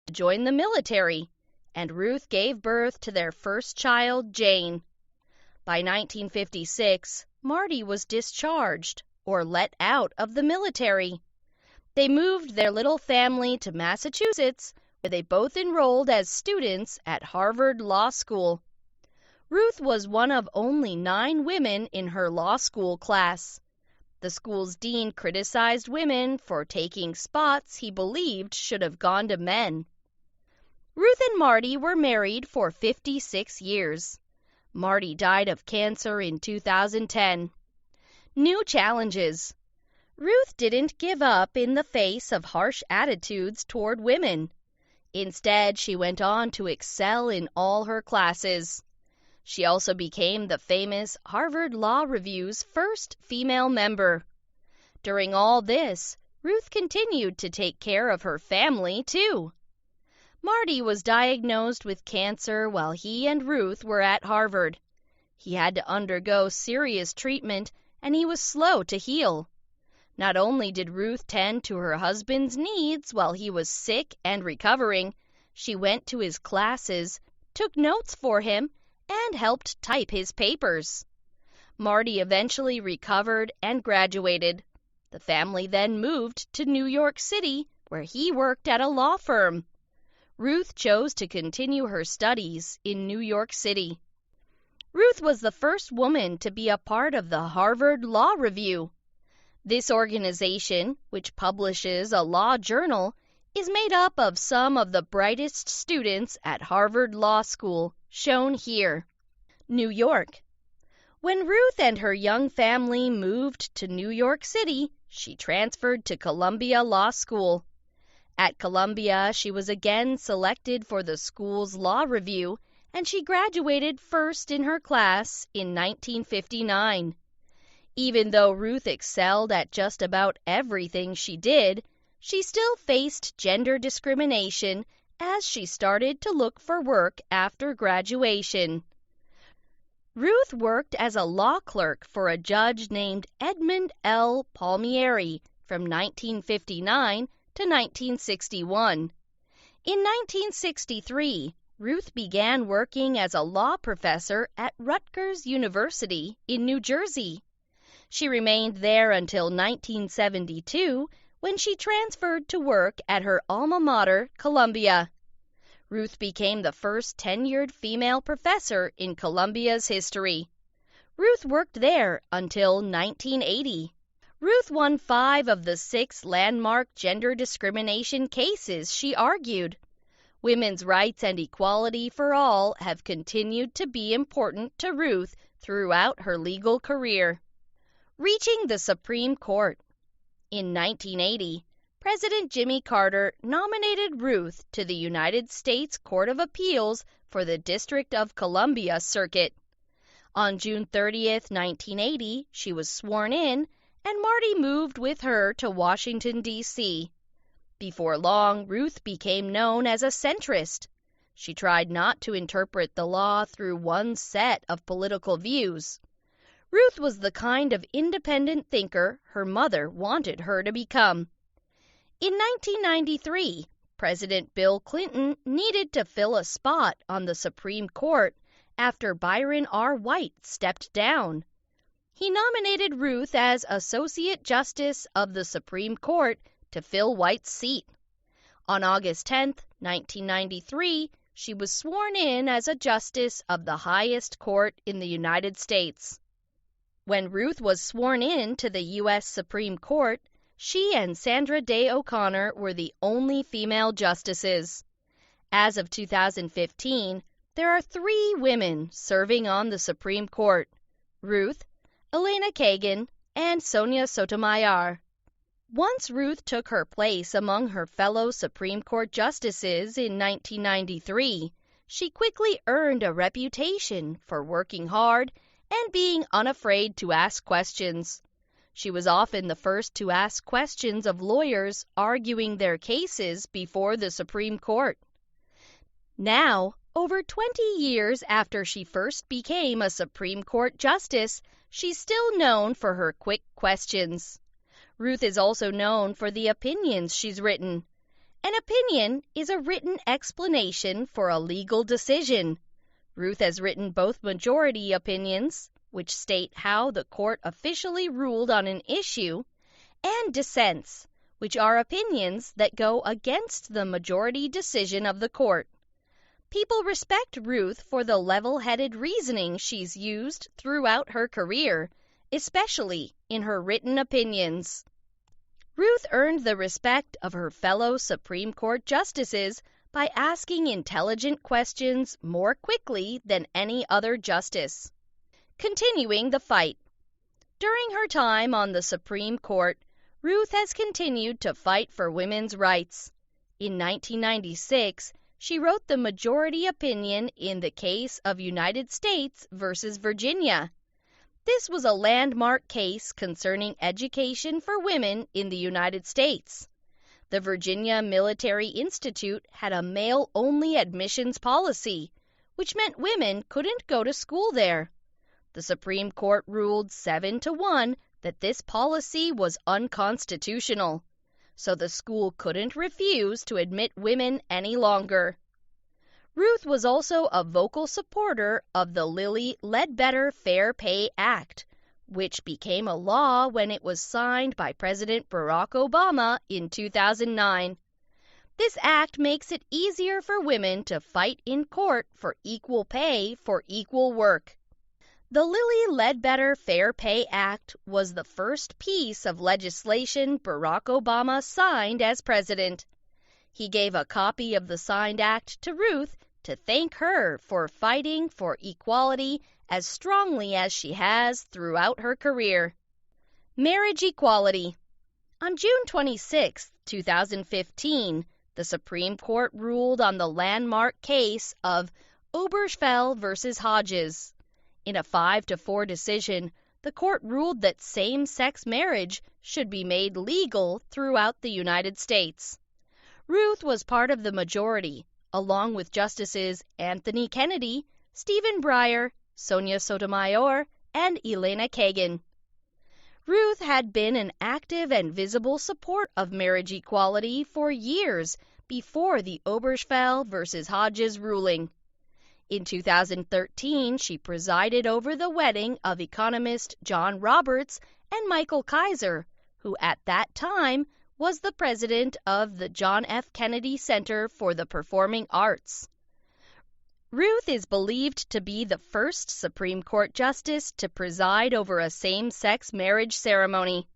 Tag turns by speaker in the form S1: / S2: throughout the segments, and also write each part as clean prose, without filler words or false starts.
S1: to join the military, and Ruth gave birth to their first child, Jane. By 1956, Marty was discharged, or let out of the military. They moved their little family to Massachusetts, where they both enrolled as students at Harvard Law School. Ruth was one of only 9 women in her law school class. The school's dean criticized women for taking spots he believed should have gone to men. Ruth and Marty were married for 56 years. Marty died of cancer in 2010. New challenges. Ruth didn't give up in the face of harsh attitudes toward women. Instead, she went on to excel in all her classes. She also became the famous Harvard Law Review's first female member. During all this, Ruth continued to take care of her family, too. Marty was diagnosed with cancer while he and Ruth were at Harvard. He had to undergo serious treatment, and he was slow to heal. Not only did Ruth tend to her husband's needs while he was sick and recovering, she went to his classes, took notes for him, and helped type his papers. Marty eventually recovered and graduated. The family then moved to New York City, where he worked at a law firm. Ruth chose to continue her studies in New York City. Ruth was the first woman to be a part of the Harvard Law Review. This organization, which publishes a law journal, is made up of some of the brightest students at Harvard Law School, shown here. New York. When Ruth and her young family moved to New York City, she transferred to Columbia Law School. At Columbia, she was again selected for the school's law review, and she graduated first in her class in 1959. Even though Ruth excelled at just about everything she did, she still faced gender discrimination as she started to look for work after graduation. Ruth worked as a law clerk for a judge named Edmund L. Palmieri from 1959 to 1961. In 1963, Ruth began working as a law professor at Rutgers University in New Jersey. She remained there until 1972, when she transferred to work at her alma mater, Columbia. Ruth became the first tenured female professor in Columbia's history. Ruth worked there until 1980. Ruth won 5 of the 6 landmark gender discrimination cases she argued. Women's rights and equality for all have continued to be important to Ruth throughout her legal career. Reaching the Supreme Court. In 1980, President Jimmy Carter nominated Ruth to the United States Court of Appeals for the District of Columbia Circuit. On June 30, 1980, she was sworn in, and Marty moved with her to Washington, D.C. Before long, Ruth became known as a centrist. She tried not to interpret the law through one set of political views. Ruth was the kind of independent thinker her mother wanted her to become. In 1993, President Bill Clinton needed to fill a spot on the Supreme Court after Byron R. White stepped down. He nominated Ruth as Associate Justice of the Supreme Court to fill White's seat. On August 10, 1993, she was sworn in as a justice of the highest court in the United States. When Ruth was sworn in to the U.S. Supreme Court, she and Sandra Day O'Connor were the only female justices. As of 2015, there are 3 women serving on the Supreme Court: Ruth, Elena Kagan, and Sonia Sotomayor. Once Ruth took her place among her fellow Supreme Court justices in 1993, she quickly earned a reputation for working hard and being unafraid to ask questions. She was often the first to ask questions of lawyers arguing their cases before the Supreme Court. Now, over 20 years after she first became a Supreme Court justice, she's still known for her quick questions. Ruth is also known for the opinions she's written. An opinion is a written explanation for a legal decision. Ruth has written both majority opinions, which state how the court officially ruled on an issue, and dissents, which are opinions that go against the majority decision of the court. People respect Ruth for the level-headed reasoning she's used throughout her career, especially in her written opinions. Ruth earned the respect of her fellow Supreme Court justices by asking intelligent questions more quickly than any other justice. Continuing the fight. During her time on the Supreme Court, Ruth has continued to fight for women's rights. In 1996, she wrote the majority opinion in the case of United States versus Virginia. This was a landmark case concerning education for women in the United States. The Virginia Military Institute had a male-only admissions policy, which meant women couldn't go to school there. The Supreme Court ruled 7-1 that this policy was unconstitutional, so the school couldn't refuse to admit women any longer. Ruth was also a vocal supporter of the Lilly Ledbetter Fair Pay Act, which became a law when it was signed by President Barack Obama in 2009. This act makes it easier for women to fight in court for equal pay for equal work. The Lilly Ledbetter Fair Pay Act was the first piece of legislation Barack Obama signed as president. He gave a copy of the signed act to Ruth to thank her for fighting for equality as strongly as she has throughout her career. Marriage equality. On June 26, 2015, the Supreme Court ruled on the landmark case of Obergefell versus Hodges. In a 5-4 decision, the court ruled that same-sex marriage should be made legal throughout the United States. Ruth was part of the majority, along with Justices Anthony Kennedy, Stephen Breyer, Sonia Sotomayor, and Elena Kagan. Ruth had been an active and visible support of marriage equality for years before the Obergefell versus Hodges ruling. In 2013, she presided over the wedding of economist John Roberts and Michael Kaiser, who at that time was the president of the John F. Kennedy Center for the Performing Arts. Ruth is believed to be the first Supreme Court justice to preside over a same-sex marriage ceremony.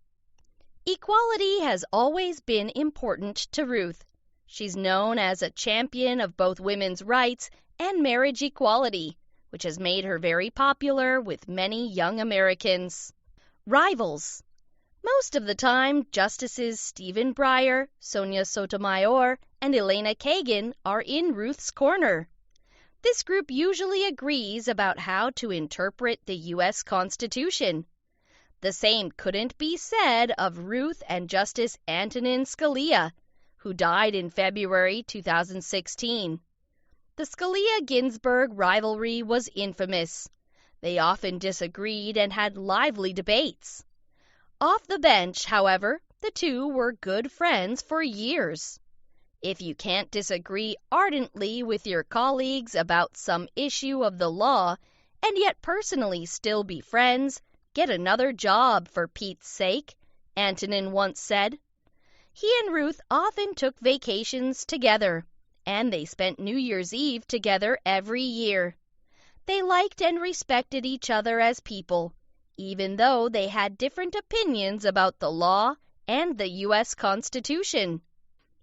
S1: Equality has always been important to Ruth. She's known as a champion of both women's rights and marriage equality, which has made her very popular with many young Americans. Rivals. Most of the time, Justices Stephen Breyer, Sonia Sotomayor, and Elena Kagan are in Ruth's corner. This group usually agrees about how to interpret the U.S. Constitution. The same couldn't be said of Ruth and Justice Antonin Scalia, who died in February 2016. The Scalia-Ginsburg rivalry was infamous. They often disagreed and had lively debates. Off the bench, however, the two were good friends for years. If you can't disagree ardently with your colleagues about some issue of the law and yet personally still be friends, get another job for Pete's sake, Antonin once said. He and Ruth often took vacations together, and they spent New Year's Eve together every year. They liked and respected each other as people, even though they had different opinions about the law and the U.S. Constitution.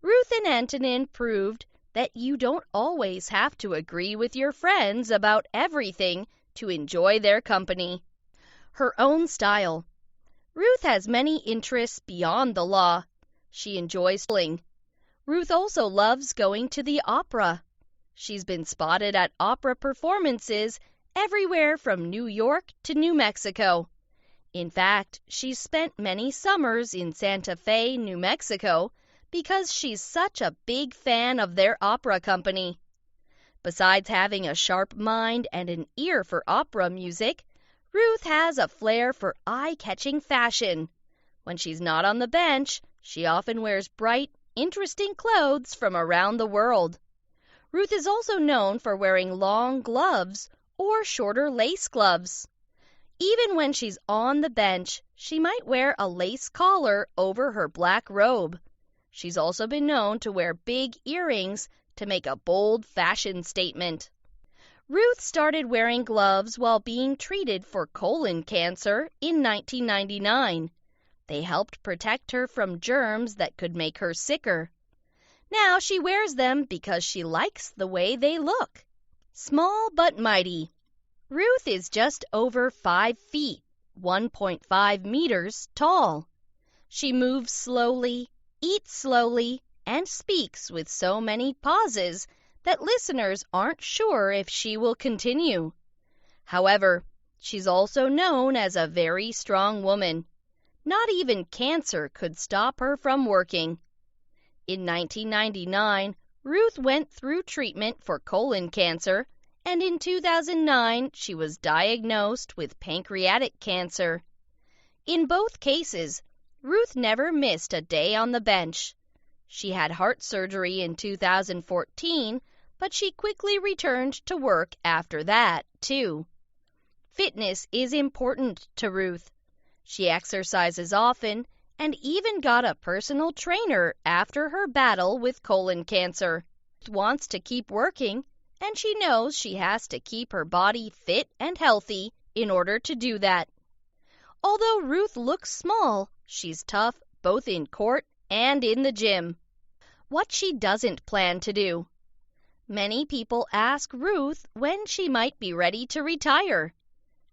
S1: Ruth and Antonin proved that you don't always have to agree with your friends about everything to enjoy their company. Her own style. Ruth has many interests beyond the law. She enjoys sailing. Ruth also loves going to the opera. She's been spotted at opera performances everywhere from New York to New Mexico. In fact, she's spent many summers in Santa Fe, New Mexico, because she's such a big fan of their opera company. Besides having a sharp mind and an ear for opera music, Ruth has a flair for eye-catching fashion. When she's not on the bench, she often wears bright, interesting clothes from around the world. Ruth is also known for wearing long gloves or shorter lace gloves. Even when she's on the bench, she might wear a lace collar over her black robe. She's also been known to wear big earrings to make a bold fashion statement. Ruth started wearing gloves while being treated for colon cancer in 1999. They helped protect her from germs that could make her sicker. Now she wears them because she likes the way they look. Small but mighty. Ruth is just over 5 feet, 1.5 meters tall. She moves slowly, eats slowly, and speaks with so many pauses that listeners aren't sure if she will continue. However, she's also known as a very strong woman. Not even cancer could stop her from working. In 1999, Ruth went through treatment for colon cancer, and in 2009 she was diagnosed with pancreatic cancer. In both cases, Ruth never missed a day on the bench. She had heart surgery in 2014, but she quickly returned to work after that, too. Fitness is important to Ruth. She exercises often and even got a personal trainer after her battle with colon cancer. Ruth wants to keep working, and she knows she has to keep her body fit and healthy in order to do that. Although Ruth looks small, she's tough both in court and in the gym. What she doesn't plan to do. Many people ask Ruth when she might be ready to retire.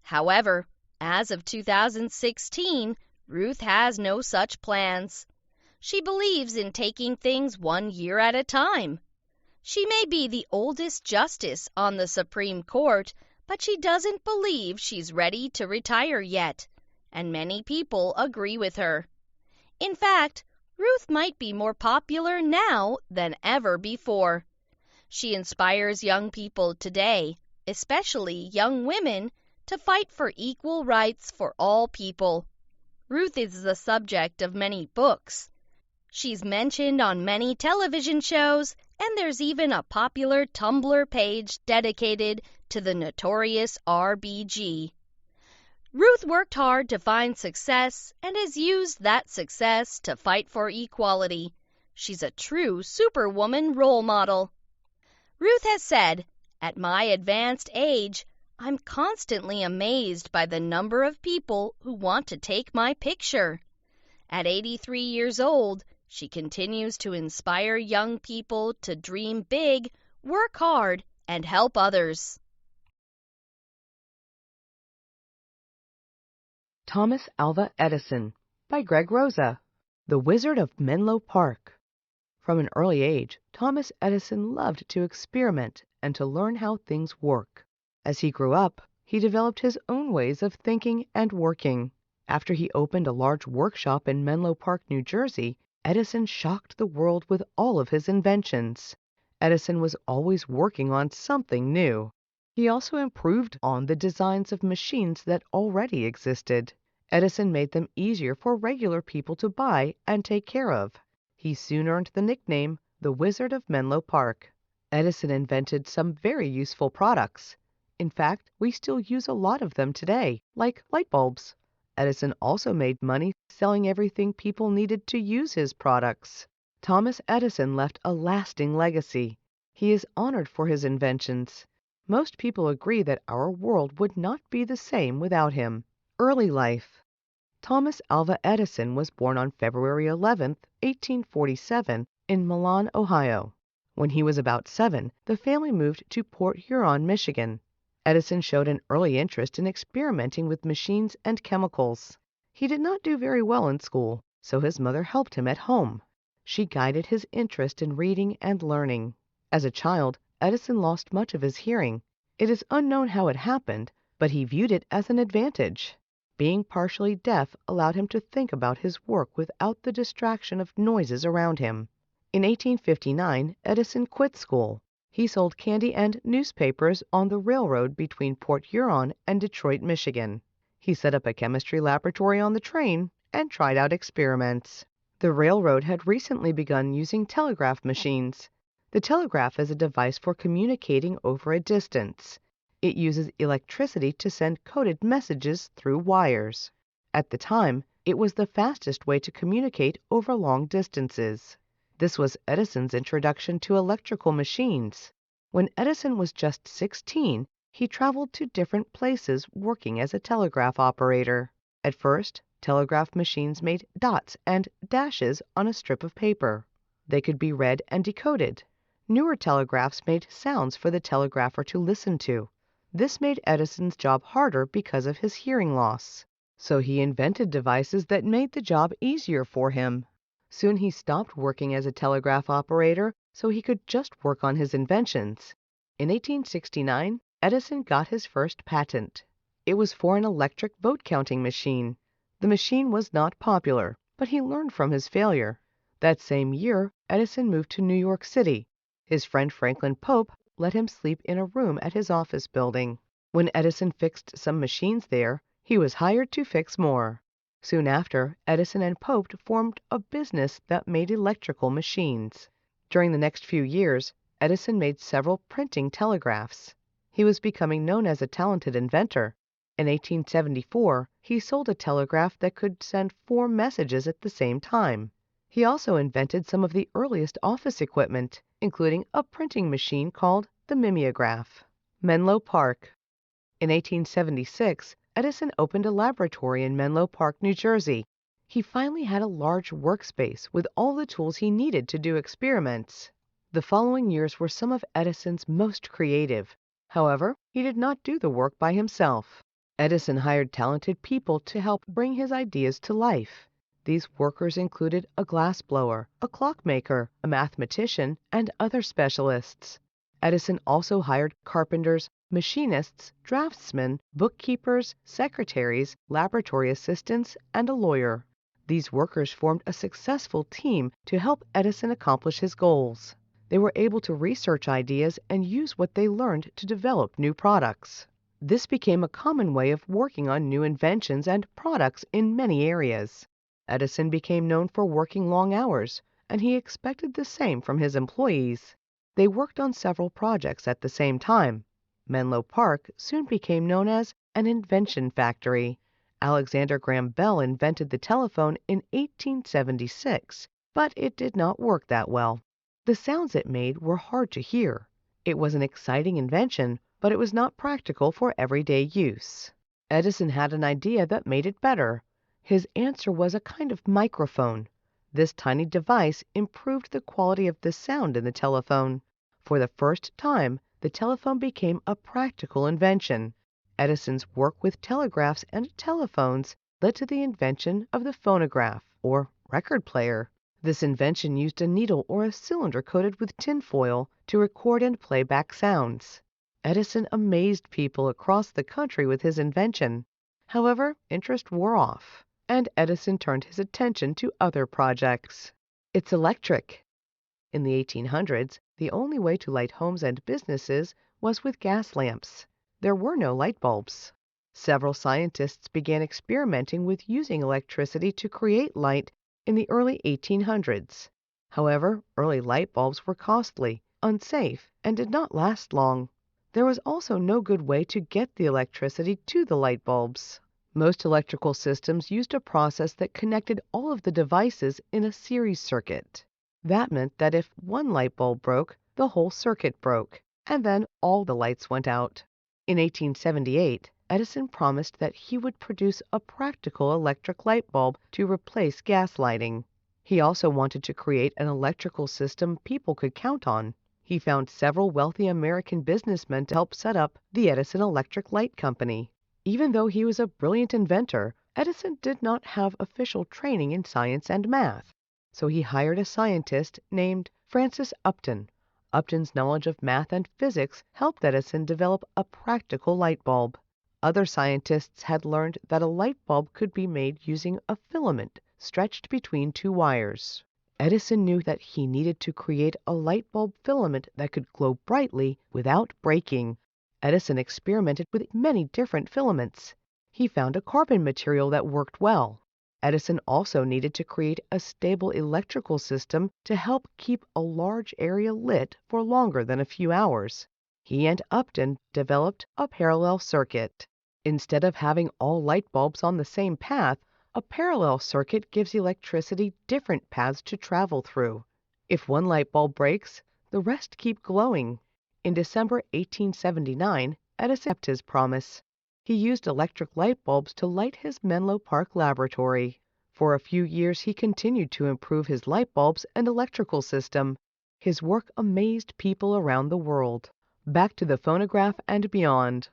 S1: However, as of 2016, Ruth has no such plans. She believes in taking things 1 year at a time. She may be the oldest justice on the Supreme Court, but she doesn't believe she's ready to retire yet, and many people agree with her. In fact, Ruth might be more popular now than ever before. She inspires young people today, especially young women, to fight for equal rights for all people. Ruth is the subject of many books. She's mentioned on many television shows, and there's even a popular Tumblr page dedicated to the notorious RBG. Ruth worked hard to find success and has used that success to fight for equality. She's a true superwoman role model. Ruth has said, "At my advanced age, I'm constantly amazed by the number of people who want to take my picture." At 83 years old, she continues to inspire young people to dream big, work hard, and help others.
S2: Thomas Alva Edison by Greg Rosa. The Wizard of Menlo Park. From an early age, Thomas Edison loved to experiment and to learn how things work. As he grew up, he developed his own ways of thinking and working. After he opened a large workshop in Menlo Park, New Jersey, Edison shocked the world with all of his inventions. Edison was always working on something new. He also improved on the designs of machines that already existed. Edison made them easier for regular people to buy and take care of. He soon earned the nickname the Wizard of Menlo Park. Edison invented some very useful products. In fact, we still use a lot of them today, like light bulbs. Edison also made money selling everything people needed to use his products. Thomas Edison left a lasting legacy. He is honored for his inventions. Most people agree that our world would not be the same without him. Early life. Thomas Alva Edison was born on February 11, 1847, in Milan, Ohio. When he was about 7, the family moved to Port Huron, Michigan. Edison showed an early interest in experimenting with machines and chemicals. He did not do very well in school, so his mother helped him at home. She guided his interest in reading and learning. As a child, Edison lost much of his hearing. It is unknown how it happened, but he viewed it as an advantage. Being partially deaf allowed him to think about his work without the distraction of noises around him. In 1859, Edison quit school. He sold candy and newspapers on the railroad between Port Huron and Detroit, Michigan. He set up a chemistry laboratory on the train and tried out experiments. The railroad had recently begun using telegraph machines. The telegraph is a device for communicating over a distance. It uses electricity to send coded messages through wires. At the time, it was the fastest way to communicate over long distances. This was Edison's introduction to electrical machines. When Edison was just 16, he traveled to different places working as a telegraph operator. At first, telegraph machines made dots and dashes on a strip of paper. They could be read and decoded. Newer telegraphs made sounds for the telegrapher to listen to. This made Edison's job harder because of his hearing loss. So he invented devices that made the job easier for him. Soon he stopped working as a telegraph operator so he could just work on his inventions. In 1869, Edison got his first patent. It was for an electric vote counting machine. The machine was not popular, but he learned from his failure. That same year, Edison moved to New York City. His friend Franklin Pope let him sleep in a room at his office building. When Edison fixed some machines there, he was hired to fix more. Soon after, Edison and Pope formed a business that made electrical machines. During the next few years, Edison made several printing telegraphs. He was becoming known as a talented inventor. In 1874, he sold a telegraph that could send 4 messages at the same time. He also invented some of the earliest office equipment, including a printing machine called the mimeograph. Menlo Park. In 1876, Edison opened a laboratory in Menlo Park, New Jersey. He finally had a large workspace with all the tools he needed to do experiments. The following years were some of Edison's most creative. However, he did not do the work by himself. Edison hired talented people to help bring his ideas to life. These workers included a glassblower, a clockmaker, a mathematician, and other specialists. Edison also hired carpenters, machinists, draftsmen, bookkeepers, secretaries, laboratory assistants, and a lawyer. These workers formed a successful team to help Edison accomplish his goals. They were able to research ideas and use what they learned to develop new products. This became a common way of working on new inventions and products in many areas. Edison became known for working long hours, and he expected the same from his employees. They worked on several projects at the same time. Menlo Park soon became known as an invention factory. Alexander Graham Bell invented the telephone in 1876, but it did not work that well. The sounds it made were hard to hear. It was an exciting invention, but it was not practical for everyday use. Edison had an idea that made it better. His answer was a kind of microphone. This tiny device improved the quality of the sound in the telephone. For the first time, the telephone became a practical invention. Edison's work with telegraphs and telephones led to the invention of the phonograph, or record player. This invention used a needle or a cylinder coated with tinfoil to record and play back sounds. Edison amazed people across the country with his invention. However, interest wore off, and Edison turned his attention to other projects. It's electric. In the 1800s, the only way to light homes and businesses was with gas lamps. There were no light bulbs. Several scientists began experimenting with using electricity to create light in the early 1800s. However, early light bulbs were costly, unsafe, and did not last long. There was also no good way to get the electricity to the light bulbs. Most electrical systems used a process that connected all of the devices in a series circuit. That meant that if one light bulb broke, the whole circuit broke, and then all the lights went out. In 1878, Edison promised that he would produce a practical electric light bulb to replace gas lighting. He also wanted to create an electrical system people could count on. He found several wealthy American businessmen to help set up the Edison Electric Light Company. Even though he was a brilliant inventor, Edison did not have official training in science and math. So he hired a scientist named Francis Upton. Upton's knowledge of math and physics helped Edison develop a practical light bulb. Other scientists had learned that a light bulb could be made using a filament stretched between 2 wires. Edison knew that he needed to create a light bulb filament that could glow brightly without breaking. Edison experimented with many different filaments. He found a carbon material that worked well. Edison also needed to create a stable electrical system to help keep a large area lit for longer than a few hours. He and Upton developed a parallel circuit. Instead of having all light bulbs on the same path, a parallel circuit gives electricity different paths to travel through. If one light bulb breaks, the rest keep glowing. In December 1879, Edison kept his promise. He used electric light bulbs to light his Menlo Park laboratory. For a few years he continued to improve his light bulbs and electrical system. His work amazed people around the world. Back to the phonograph and beyond.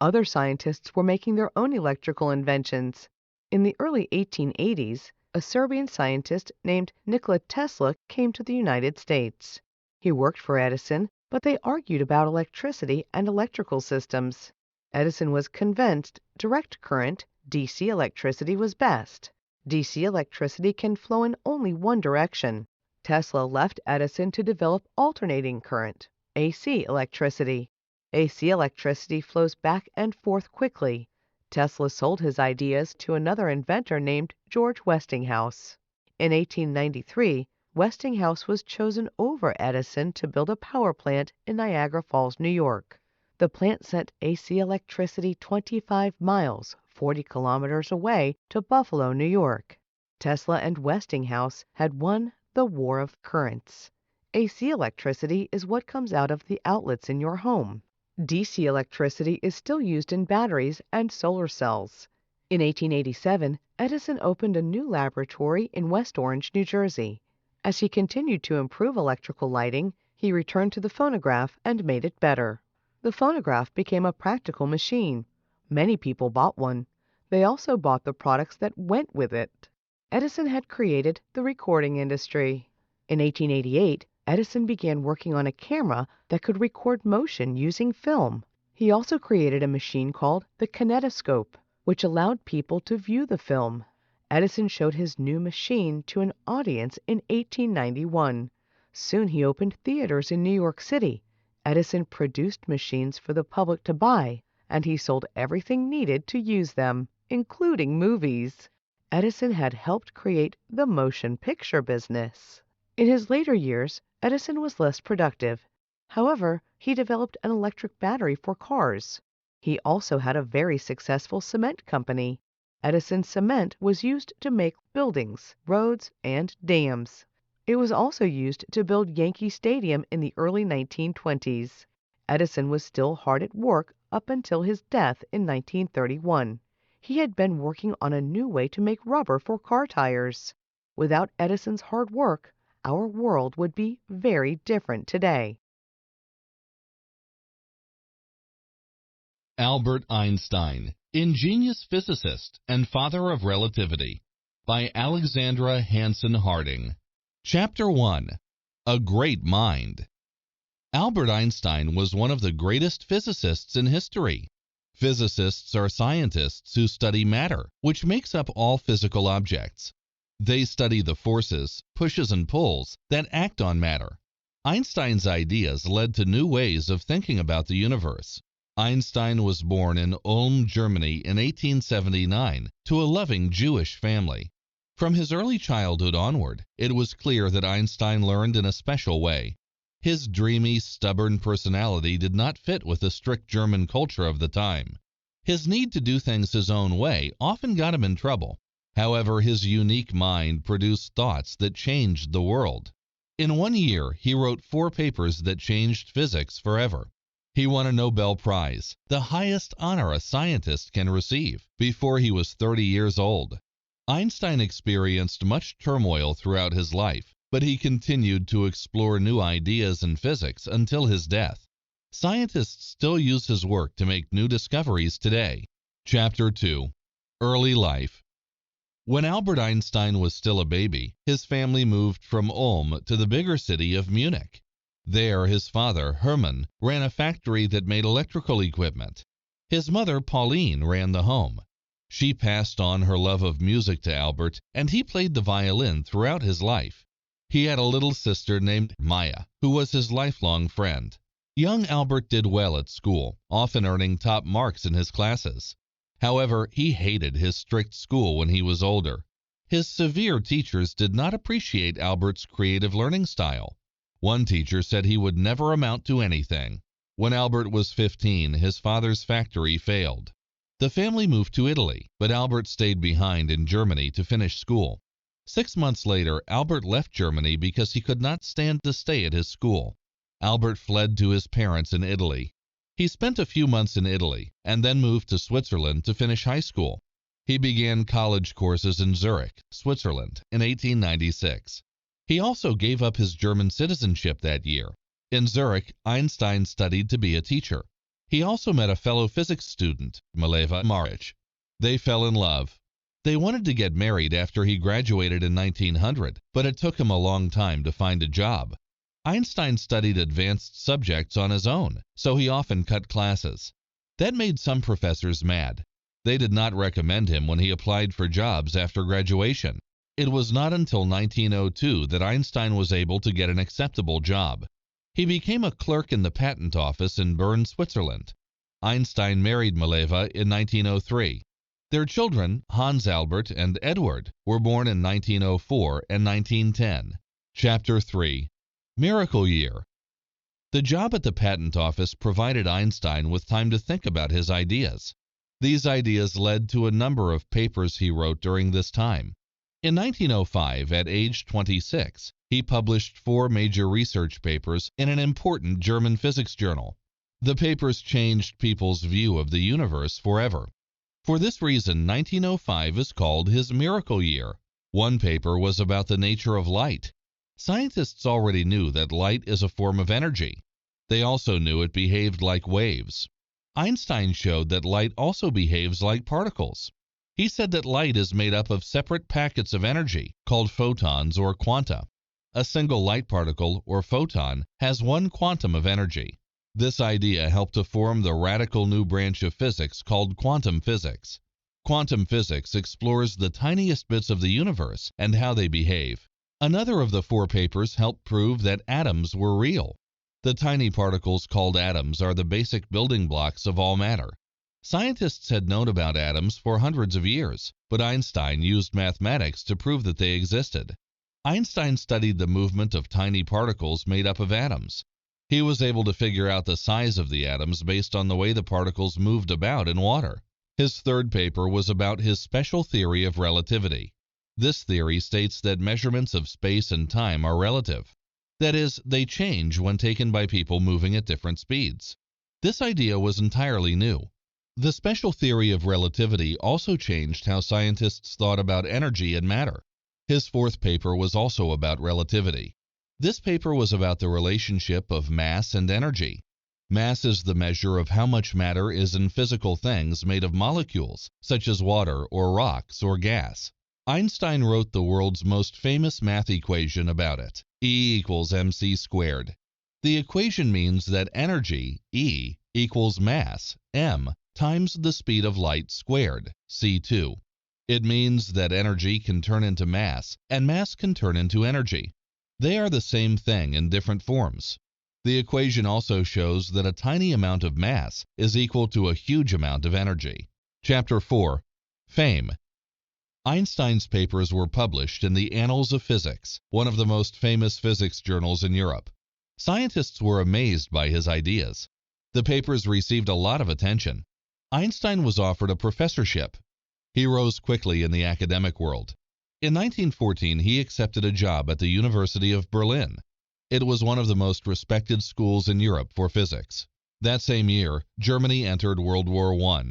S2: Other scientists were making their own electrical inventions. In the early 1880s, a Serbian scientist named Nikola Tesla came to the United States. He worked for Edison, but they argued about electricity and electrical systems. Edison was convinced direct current, DC electricity, was best. DC electricity can flow in only one direction. Tesla left Edison to develop alternating current, AC electricity. AC electricity flows back and forth quickly. Tesla sold his ideas to another inventor named George Westinghouse. In 1893, Westinghouse was chosen over Edison to build a power plant in Niagara Falls, New York. The plant sent AC electricity 25 miles, 40 kilometers away to Buffalo, New York. Tesla and Westinghouse had won the war of currents. AC electricity is what comes out of the outlets in your home. DC electricity is still used in batteries and solar cells. In 1887, Edison opened a new laboratory in West Orange, New Jersey. As he continued to improve electrical lighting, he returned to the phonograph and made it better. The phonograph became a practical machine. Many people bought one. They also bought the products that went with it. Edison had created the recording industry. In 1888, Edison began working on a camera that could record motion using film. He also created a machine called the kinetoscope, which allowed people to view the film. Edison showed his new machine to an audience in 1891. Soon he opened theaters in New York City. Edison produced machines for the public to buy, and he sold everything needed to use them, including movies. Edison had helped create the motion picture business. In his later years, Edison was less productive. However, he developed an electric battery for cars. He also had a very successful cement company. Edison cement was used to make buildings, roads, and dams. It was also used to build Yankee Stadium in the early 1920s. Edison was still hard at work up until his death in 1931. He had been working on a new way to make rubber for car tires. Without Edison's hard work, our world would be very different today.
S3: Albert Einstein, ingenious physicist and father of relativity, by Alexandra Hanson Harding. Chapter 1. A Great Mind. Albert Einstein was one of the greatest physicists in history. Physicists are scientists who study matter, which makes up all physical objects. They study the forces, pushes and pulls, that act on matter. Einstein's ideas led to new ways of thinking about the universe. Einstein was born in Ulm, Germany in 1879 to a loving Jewish family. From his early childhood onward, it was clear that Einstein learned in a special way. His dreamy, stubborn personality did not fit with the strict German culture of the time. His need to do things his own way often got him in trouble. However, his unique mind produced thoughts that changed the world. In 1 year, he wrote 4 papers that changed physics forever. He won a Nobel Prize, the highest honor a scientist can receive, before he was 30 years old. Einstein experienced much turmoil throughout his life, but he continued to explore new ideas in physics until his death. Scientists still use his work to make new discoveries today. Chapter 2. Early Life. When Albert Einstein was still a baby, his family moved from Ulm to the bigger city of Munich. There, his father, Hermann, ran a factory that made electrical equipment. His mother, Pauline, ran the home. She passed on her love of music to Albert, and he played the violin throughout his life. He had a little sister named Maya, who was his lifelong friend. Young Albert did well at school, often earning top marks in his classes. However, he hated his strict school when he was older. His severe teachers did not appreciate Albert's creative learning style. One teacher said he would never amount to anything. When Albert was 15, his father's factory failed. The family moved to Italy, but Albert stayed behind in Germany to finish school. 6 months later, Albert left Germany because he could not stand to stay at his school. Albert fled to his parents in Italy. He spent a few months in Italy and then moved to Switzerland to finish high school. He began college courses in Zurich, Switzerland, in 1896. He also gave up his German citizenship that year. In Zurich, Einstein studied to be a teacher. He also met a fellow physics student, Mileva Maric. They fell in love. They wanted to get married after he graduated in 1900, but it took him a long time to find a job. Einstein studied advanced subjects on his own, so he often cut classes. That made some professors mad. They did not recommend him when he applied for jobs after graduation. It was not until 1902 that Einstein was able to get an acceptable job. He became a clerk in the patent office in Bern, Switzerland. Einstein married Mileva in 1903. Their children, Hans Albert and Edward, were born in 1904 and 1910. Chapter 3. Miracle Year. The job at the patent office provided Einstein with time to think about his ideas. These ideas led to a number of papers he wrote during this time. In 1905, at age 26, he published 4 major research papers in an important German physics journal. The papers changed people's view of the universe forever. For this reason, 1905 is called his miracle year. One paper was about the nature of light. Scientists already knew that light is a form of energy. They also knew it behaved like waves. Einstein showed that light also behaves like particles. He said that light is made up of separate packets of energy called photons or quanta. A single light particle, or photon, has 1 quantum of energy. This idea helped to form the radical new branch of physics called quantum physics. Quantum physics explores the tiniest bits of the universe and how they behave. Another of the 4 papers helped prove that atoms were real. The tiny particles called atoms are the basic building blocks of all matter. Scientists had known about atoms for hundreds of years, but Einstein used mathematics to prove that they existed. Einstein studied the movement of tiny particles made up of atoms. He was able to figure out the size of the atoms based on the way the particles moved about in water. His 3rd paper was about his special theory of relativity. This theory states that measurements of space and time are relative. That is, they change when taken by people moving at different speeds. This idea was entirely new. The special theory of relativity also changed how scientists thought about energy and matter. His 4th paper was also about relativity. This paper was about the relationship of mass and energy. Mass is the measure of how much matter is in physical things made of molecules, such as water or rocks or gas. Einstein wrote the world's most famous math equation about it, E equals mc squared. The equation means that energy, E, equals mass, m, times the speed of light squared, c2. It means that energy can turn into mass, and mass can turn into energy. They are the same thing in different forms. The equation also shows that a tiny amount of mass is equal to a huge amount of energy. Chapter 4. Fame. Einstein's papers were published in the Annals of Physics, one of the most famous physics journals in Europe. Scientists were amazed by his ideas. The papers received a lot of attention. Einstein was offered a professorship. He rose quickly in the academic world. In 1914, he accepted a job at the University of Berlin. It was one of the most respected schools in Europe for physics. That same year, Germany entered World War I.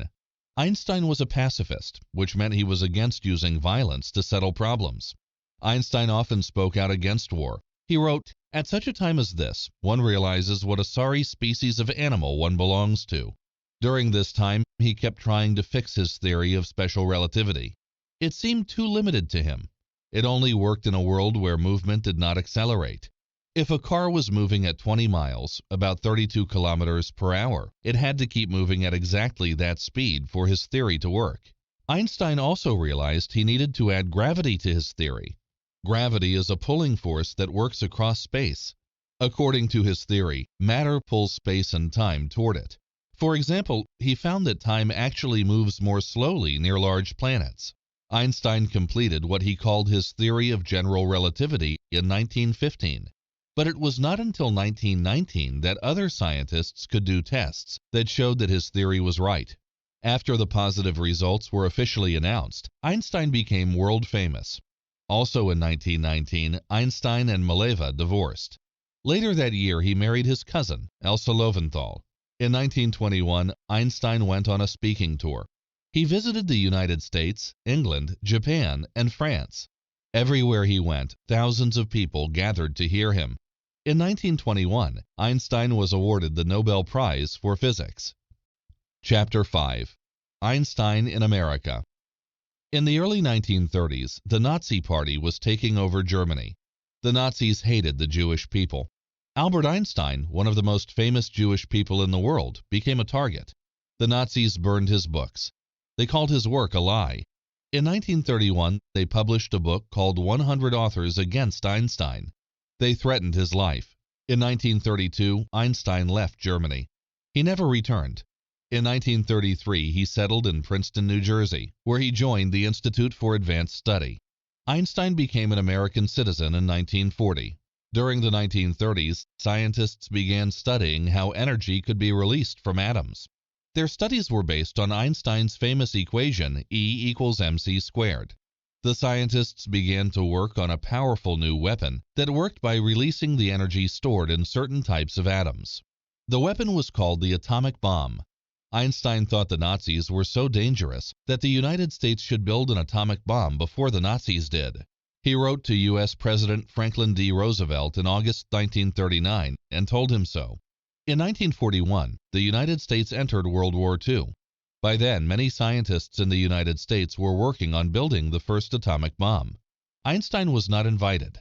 S3: Einstein was a pacifist, which meant he was against using violence to settle problems. Einstein often spoke out against war. He wrote, "At such a time as this, one realizes what a sorry species of animal one belongs to." During this time, he kept trying to fix his theory of special relativity. It seemed too limited to him. It only worked in a world where movement did not accelerate. If a car was moving at 20 miles, about 32 kilometers per hour, it had to keep moving at exactly that speed for his theory to work. Einstein also realized he needed to add gravity to his theory. Gravity is a pulling force that works across space. According to his theory, matter pulls space and time toward it. For example, he found that time actually moves more slowly near large planets. Einstein completed what he called his theory of general relativity in 1915, but it was not until 1919 that other scientists could do tests that showed that his theory was right. After the positive results were officially announced, Einstein became world famous. Also in 1919, Einstein and Mileva divorced. Later that year, he married his cousin, Elsa Lowenthal. In 1921, Einstein went on a speaking tour. He visited the United States, England, Japan, and France. Everywhere he went, thousands of people gathered to hear him. In 1921, Einstein was awarded the Nobel Prize for Physics. Chapter 5. Einstein in America. In the early 1930s, the Nazi Party was taking over Germany. The Nazis hated the Jewish people. Albert Einstein, one of the most famous Jewish people in the world, became a target. The Nazis burned his books. They called his work a lie. In 1931, they published a book called 100 Authors Against Einstein. They threatened his life. In 1932, Einstein left Germany. He never returned. In 1933, he settled in Princeton, New Jersey, where he joined the Institute for Advanced Study. Einstein became an American citizen in 1940. During the 1930s, scientists began studying how energy could be released from atoms. Their studies were based on Einstein's famous equation E equals mc squared. The scientists began to work on a powerful new weapon that worked by releasing the energy stored in certain types of atoms. The weapon was called the atomic bomb. Einstein thought the Nazis were so dangerous that the United States should build an atomic bomb before the Nazis did. He wrote to U.S. President Franklin D. Roosevelt in August 1939 and told him so. In 1941, the United States entered World War II. By then, many scientists in the United States were working on building the first atomic bomb. Einstein was not invited.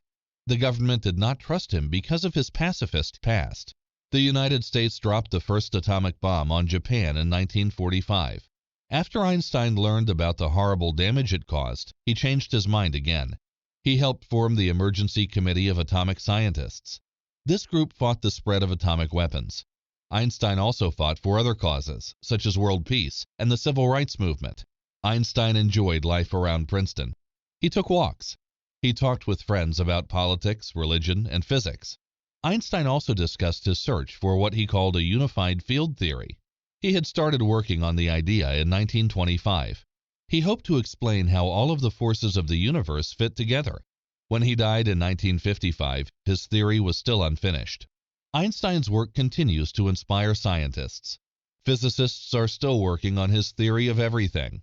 S3: The government did not trust him because of his pacifist past. The United States dropped the first atomic bomb on Japan in 1945. After Einstein learned about the horrible damage it caused, he changed his mind again. He helped form the Emergency Committee of Atomic Scientists. This group fought the spread of atomic weapons. Einstein also fought for other causes, such as world peace and the civil rights movement. Einstein enjoyed life around Princeton. He took walks. He talked with friends about politics, religion, and physics. Einstein also discussed his search for what he called a unified field theory. He had started working on the idea in 1925. He hoped to explain how all of the forces of the universe fit together. When he died in 1955, his theory was still unfinished. Einstein's work continues to inspire scientists. Physicists are still working on his theory of everything.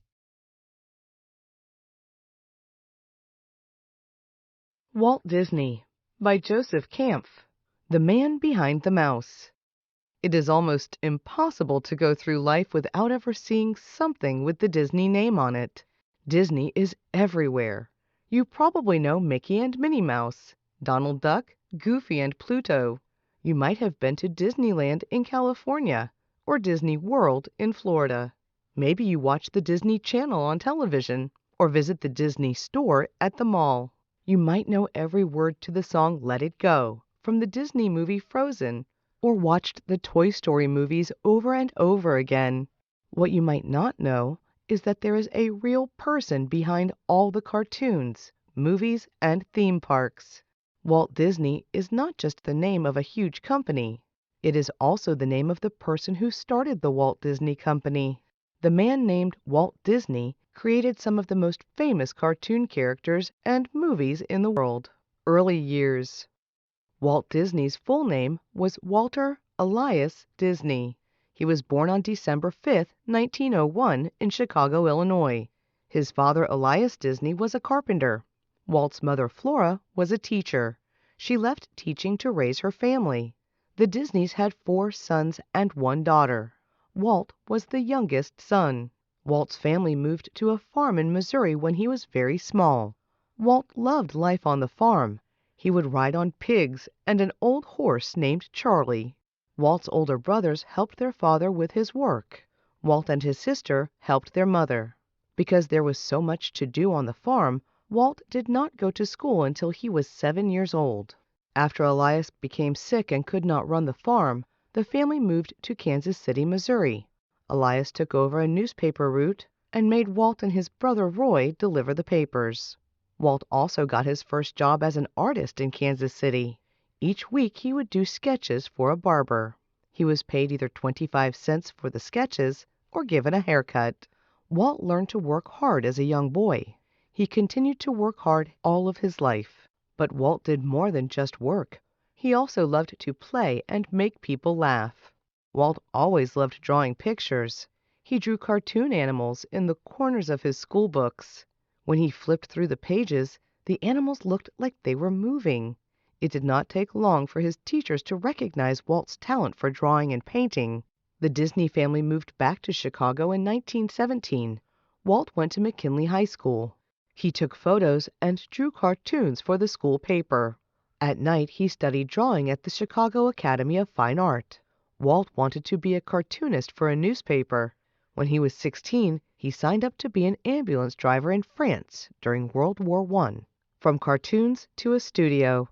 S2: Walt Disney by Joseph Kampf. The Man Behind the Mouse. It is almost impossible to go through life without ever seeing something with the Disney name on it. Disney is everywhere. You probably know Mickey and Minnie Mouse, Donald Duck, Goofy and Pluto. You might have been to Disneyland in California or Disney World in Florida. Maybe you watch the Disney Channel on television or visit the Disney store at the mall. You might know every word to the song Let It Go from the Disney movie Frozen, or watched the Toy Story movies over and over again. What you might not know is that there is a real person behind all the cartoons, movies, and theme parks. Walt Disney is not just the name of a huge company. It is also the name of the person who started the Walt Disney Company. The man named Walt Disney created some of the most famous cartoon characters and movies in the world. Early years. Walt Disney's full name was Walter Elias Disney. He was born on December 5, 1901, in Chicago, Illinois. His father, Elias Disney, was a carpenter. Walt's mother, Flora, was a teacher. She left teaching to raise her family. The Disneys had 4 sons and 1 daughter. Walt was the youngest son. Walt's family moved to a farm in Missouri when he was very small. Walt loved life on the farm. He would ride on pigs and an old horse named Charlie. Walt's older brothers helped their father with his work. Walt and his sister helped their mother. Because there was so much to do on the farm, Walt did not go to school until he was 7 years old. After Elias became sick and could not run the farm, the family moved to Kansas City, Missouri. Elias took over a newspaper route, and made Walt and his brother Roy deliver the papers. Walt also got his first job as an artist in Kansas City. Each week he would do sketches for a barber. He was paid either 25 cents for the sketches or given a haircut. Walt learned to work hard as a young boy. He continued to work hard all of his life. But Walt did more than just work. He also loved to play and make people laugh. Walt always loved drawing pictures. He drew cartoon animals in the corners of his school books. When he flipped through the pages, the animals looked like they were moving. It did not take long for his teachers to recognize Walt's talent for drawing and painting. The Disney family moved back to Chicago in 1917. Walt went to McKinley High School. He took photos and drew cartoons for the school paper. At night, he studied drawing at the Chicago Academy of Fine Art. Walt wanted to be a cartoonist for a newspaper. When he was 16, he signed up to be an ambulance driver in France during World War I. From cartoons to a studio.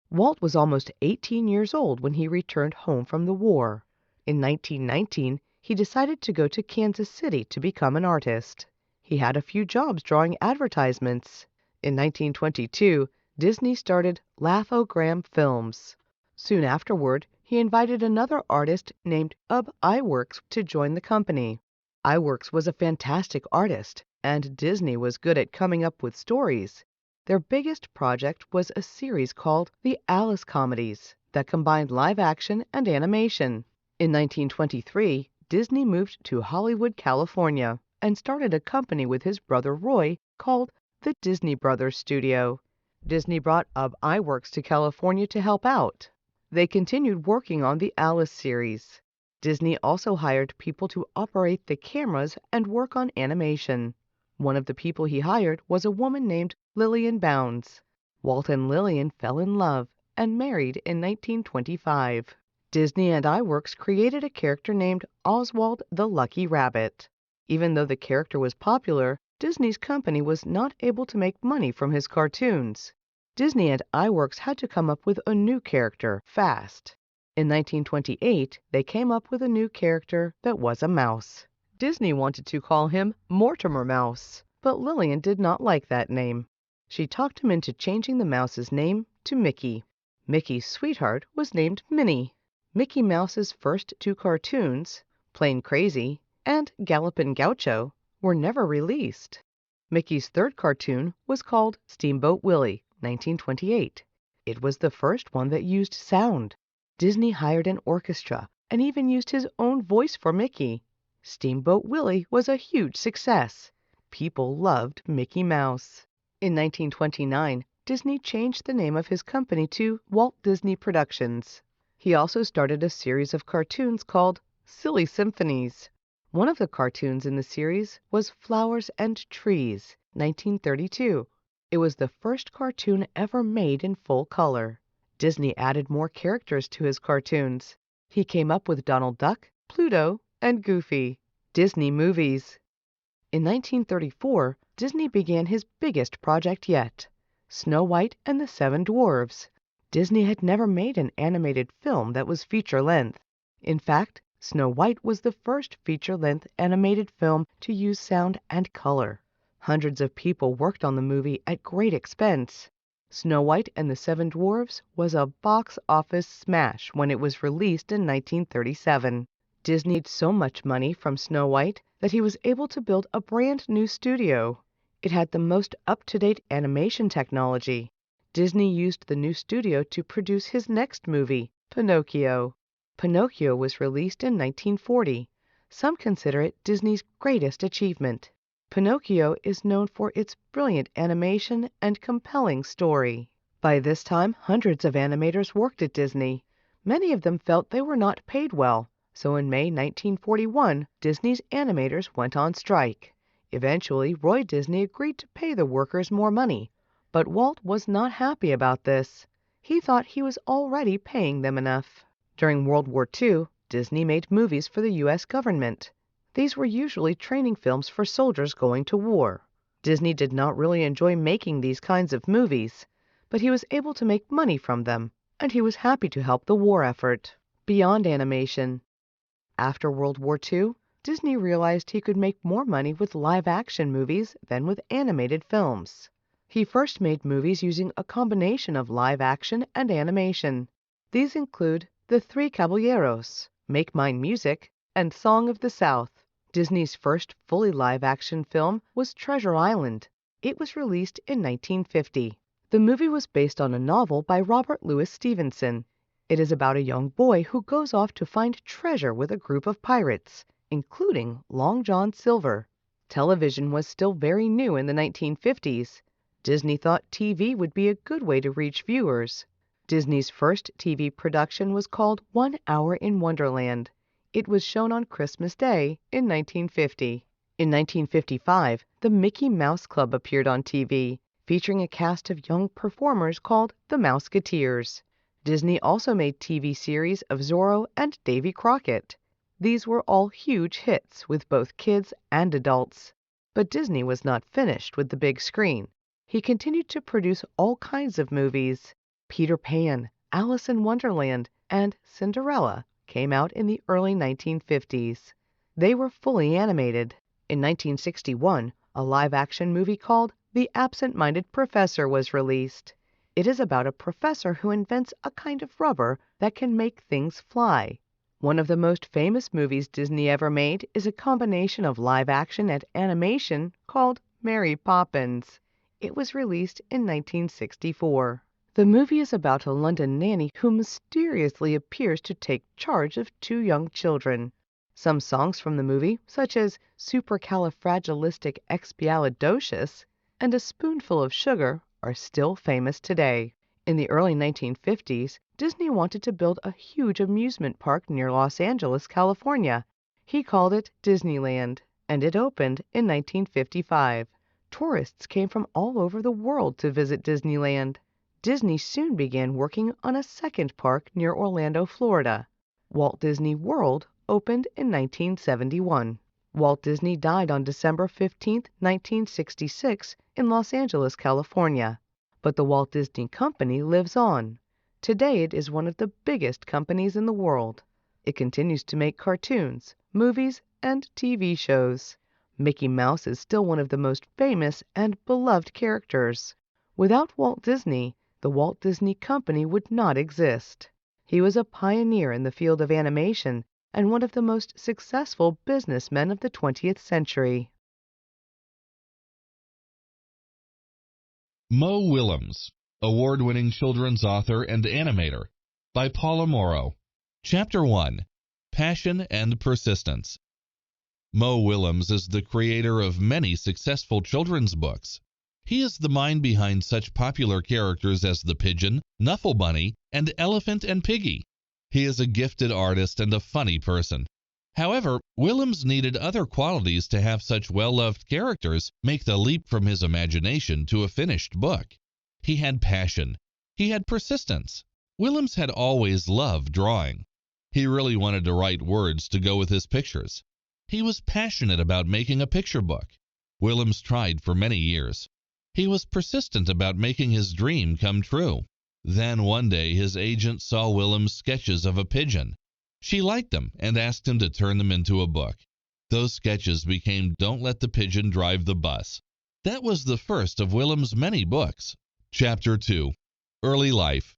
S2: Walt was almost 18 years old when he returned home from the war. In 1919, he decided to go to Kansas City to become an artist. He had a few jobs drawing advertisements. In 1922, Disney started Laugh-O-Gram Films. Soon afterward, he invited another artist named Ub Iwerks to join the company. Iwerks was a fantastic artist, and Disney was good at coming up with stories. Their biggest project was a series called The Alice Comedies that combined live action and animation. In 1923, Disney moved to Hollywood, California, and started a company with his brother Roy called the Disney Brothers Studio. Disney brought Ub Iwerks to California to help out. They continued working on the Alice series. Disney also hired people to operate the cameras and work on animation. One of the people he hired was a woman named Lillian Bounds. Walt and Lillian fell in love and married in 1925. Disney and Iwerks created a character named Oswald the Lucky Rabbit. Even though the character was popular, Disney's company was not able to make money from his cartoons. Disney and Iwerks had to come up with a new character fast. In 1928, they came up with a new character that was a mouse. Disney wanted to call him Mortimer Mouse, but Lillian did not like that name. She talked him into changing the mouse's name to Mickey. Mickey's sweetheart was named Minnie. Mickey Mouse's first two cartoons, Plain Crazy and Gallopin' Gaucho, were never released. Mickey's third cartoon was called Steamboat Willie, 1928. It was the first one that used sound. Disney hired an orchestra and even used his own voice for Mickey. Steamboat Willie was a huge success. People loved Mickey Mouse. In 1929, Disney changed the name of his company to Walt Disney Productions. He also started a series of cartoons called Silly Symphonies. One of the cartoons in the series was Flowers and Trees, 1932. It was the first cartoon ever made in full color. Disney added more characters to his cartoons. He came up with Donald Duck, Pluto, and Goofy. Disney movies. In 1934, Disney began his biggest project yet, Snow White and the Seven Dwarfs. Disney had never made an animated film that was feature-length. In fact, Snow White was the first feature-length animated film to use sound and color. Hundreds of people worked on the movie at great expense. Snow White and the Seven Dwarfs was a box office smash when it was released in 1937. Disney had so much money from Snow White that he was able to build a brand new studio. It had the most up-to-date animation technology. Disney used the new studio to produce his next movie, Pinocchio. Pinocchio was released in 1940. Some consider it Disney's greatest achievement. Pinocchio is known for its brilliant animation and compelling story. By this time, hundreds of animators worked at Disney. Many of them felt they were not paid well, so in May 1941, Disney's animators went on strike. Eventually, Roy Disney agreed to pay the workers more money, but Walt was not happy about this. He thought he was already paying them enough. During World War II, Disney made movies for the U.S. government. These were usually training films for soldiers going to war. Disney did not really enjoy making these kinds of movies, but he was able to make money from them, and he was happy to help the war effort. Beyond animation. After World War II, Disney realized he could make more money with live-action movies than with animated films. He first made movies using a combination of live action and animation. These include The Three Caballeros, Make Mine Music, and Song of the South. Disney's first fully live-action film was Treasure Island. It was released in 1950. The movie was based on a novel by Robert Louis Stevenson. It is about a young boy who goes off to find treasure with a group of pirates, including Long John Silver. Television was still very new in the 1950s. Disney thought TV would be a good way to reach viewers. Disney's first TV production was called 1 Hour in Wonderland. It was shown on Christmas Day in 1950. In 1955, the Mickey Mouse Club appeared on TV, featuring a cast of young performers called the Mouseketeers. Disney also made TV series of Zorro and Davy Crockett. These were all huge hits with both kids and adults. But Disney was not finished with the big screen. He continued to produce all kinds of movies. Peter Pan, Alice in Wonderland, and Cinderella came out in the early 1950s. They were fully animated. In 1961, a live-action movie called The Absent-Minded Professor was released. It is about a professor who invents a kind of rubber that can make things fly. One of the most famous movies Disney ever made is a combination of live action and animation called Mary Poppins. It was released in 1964. The movie is about a London nanny who mysteriously appears to take charge of two young children. Some songs from the movie, such as Supercalifragilisticexpialidocious and A Spoonful of Sugar, are still famous today. In the early 1950s, Disney wanted to build a huge amusement park near Los Angeles, California. He called it Disneyland, and it opened in 1955. Tourists came from all over the world to visit Disneyland. Disney soon began working on a second park near Orlando, Florida. Walt Disney World opened in 1971. Walt Disney died on December 15, 1966, in Los Angeles, California. But the Walt Disney Company lives on. Today it is one of the biggest companies in the world. It continues to make cartoons, movies, and TV shows. Mickey Mouse is still one of the most famous and beloved characters. Without Walt Disney, the Walt Disney Company would not exist. He was a pioneer in the field of animation and one of the most successful businessmen of the 20th century.
S3: Mo Willems, award-winning children's author and animator, by Paula Morrow. Chapter 1. Passion and Persistence. Mo Willems is the creator of many successful children's books. He is the mind behind such popular characters as the Pigeon, Nuffle Bunny, and Elephant and Piggy. He is a gifted artist and a funny person. However, Willems needed other qualities to have such well-loved characters make the leap from his imagination to a finished book. He had passion. He had persistence. Willems had always loved drawing. He really wanted to write words to go with his pictures. He was passionate about making a picture book. Willems tried for many years. He was persistent about making his dream come true. Then one day his agent saw Willems' sketches of a pigeon. She liked them and asked him to turn them into a book. Those sketches became Don't Let the Pigeon Drive the Bus. That was the first of Willems' many books. Chapter 2. Early Life.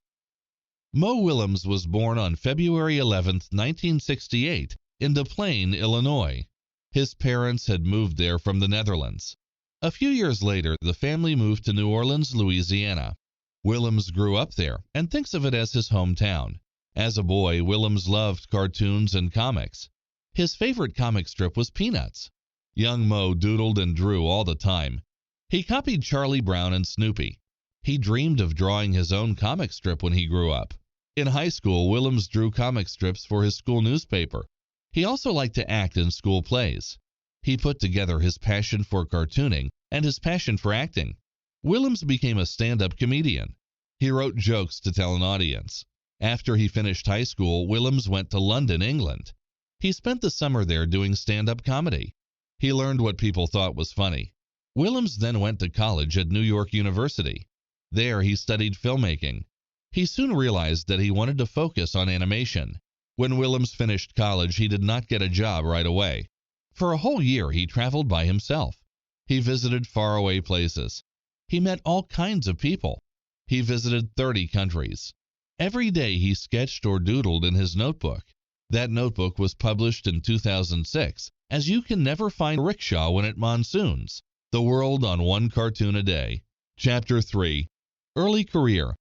S3: Mo Willems was born on February 11, 1968, in Des Plaines, Illinois. His parents had moved there from the Netherlands. A few years later, the family moved to New Orleans, Louisiana. Willems grew up there and thinks of it as his hometown. As a boy, Willems loved cartoons and comics. His favorite comic strip was Peanuts. Young Mo doodled and drew all the time. He copied Charlie Brown and Snoopy. He dreamed of drawing his own comic strip when he grew up. In high school, Willems drew comic strips for his school newspaper. He also liked to act in school plays. He put together his passion for cartooning and his passion for acting. Willems became a stand-up comedian. He wrote jokes to tell an audience. After he finished high school, Willems went to London, England. He spent the summer there doing stand-up comedy. He learned what people thought was funny. Willems then went to college at New York University. There he studied filmmaking. He soon realized that he wanted to focus on animation. When Willems finished college, he did not get a job right away. For a whole year he traveled by himself. He visited faraway places. He met all kinds of people. He visited 30 countries. Every day he sketched or doodled in his notebook. That notebook was published in 2006 as You Can Never Find Rickshaw When It Monsoons. The World on One Cartoon a Day. Chapter 3. Early Career.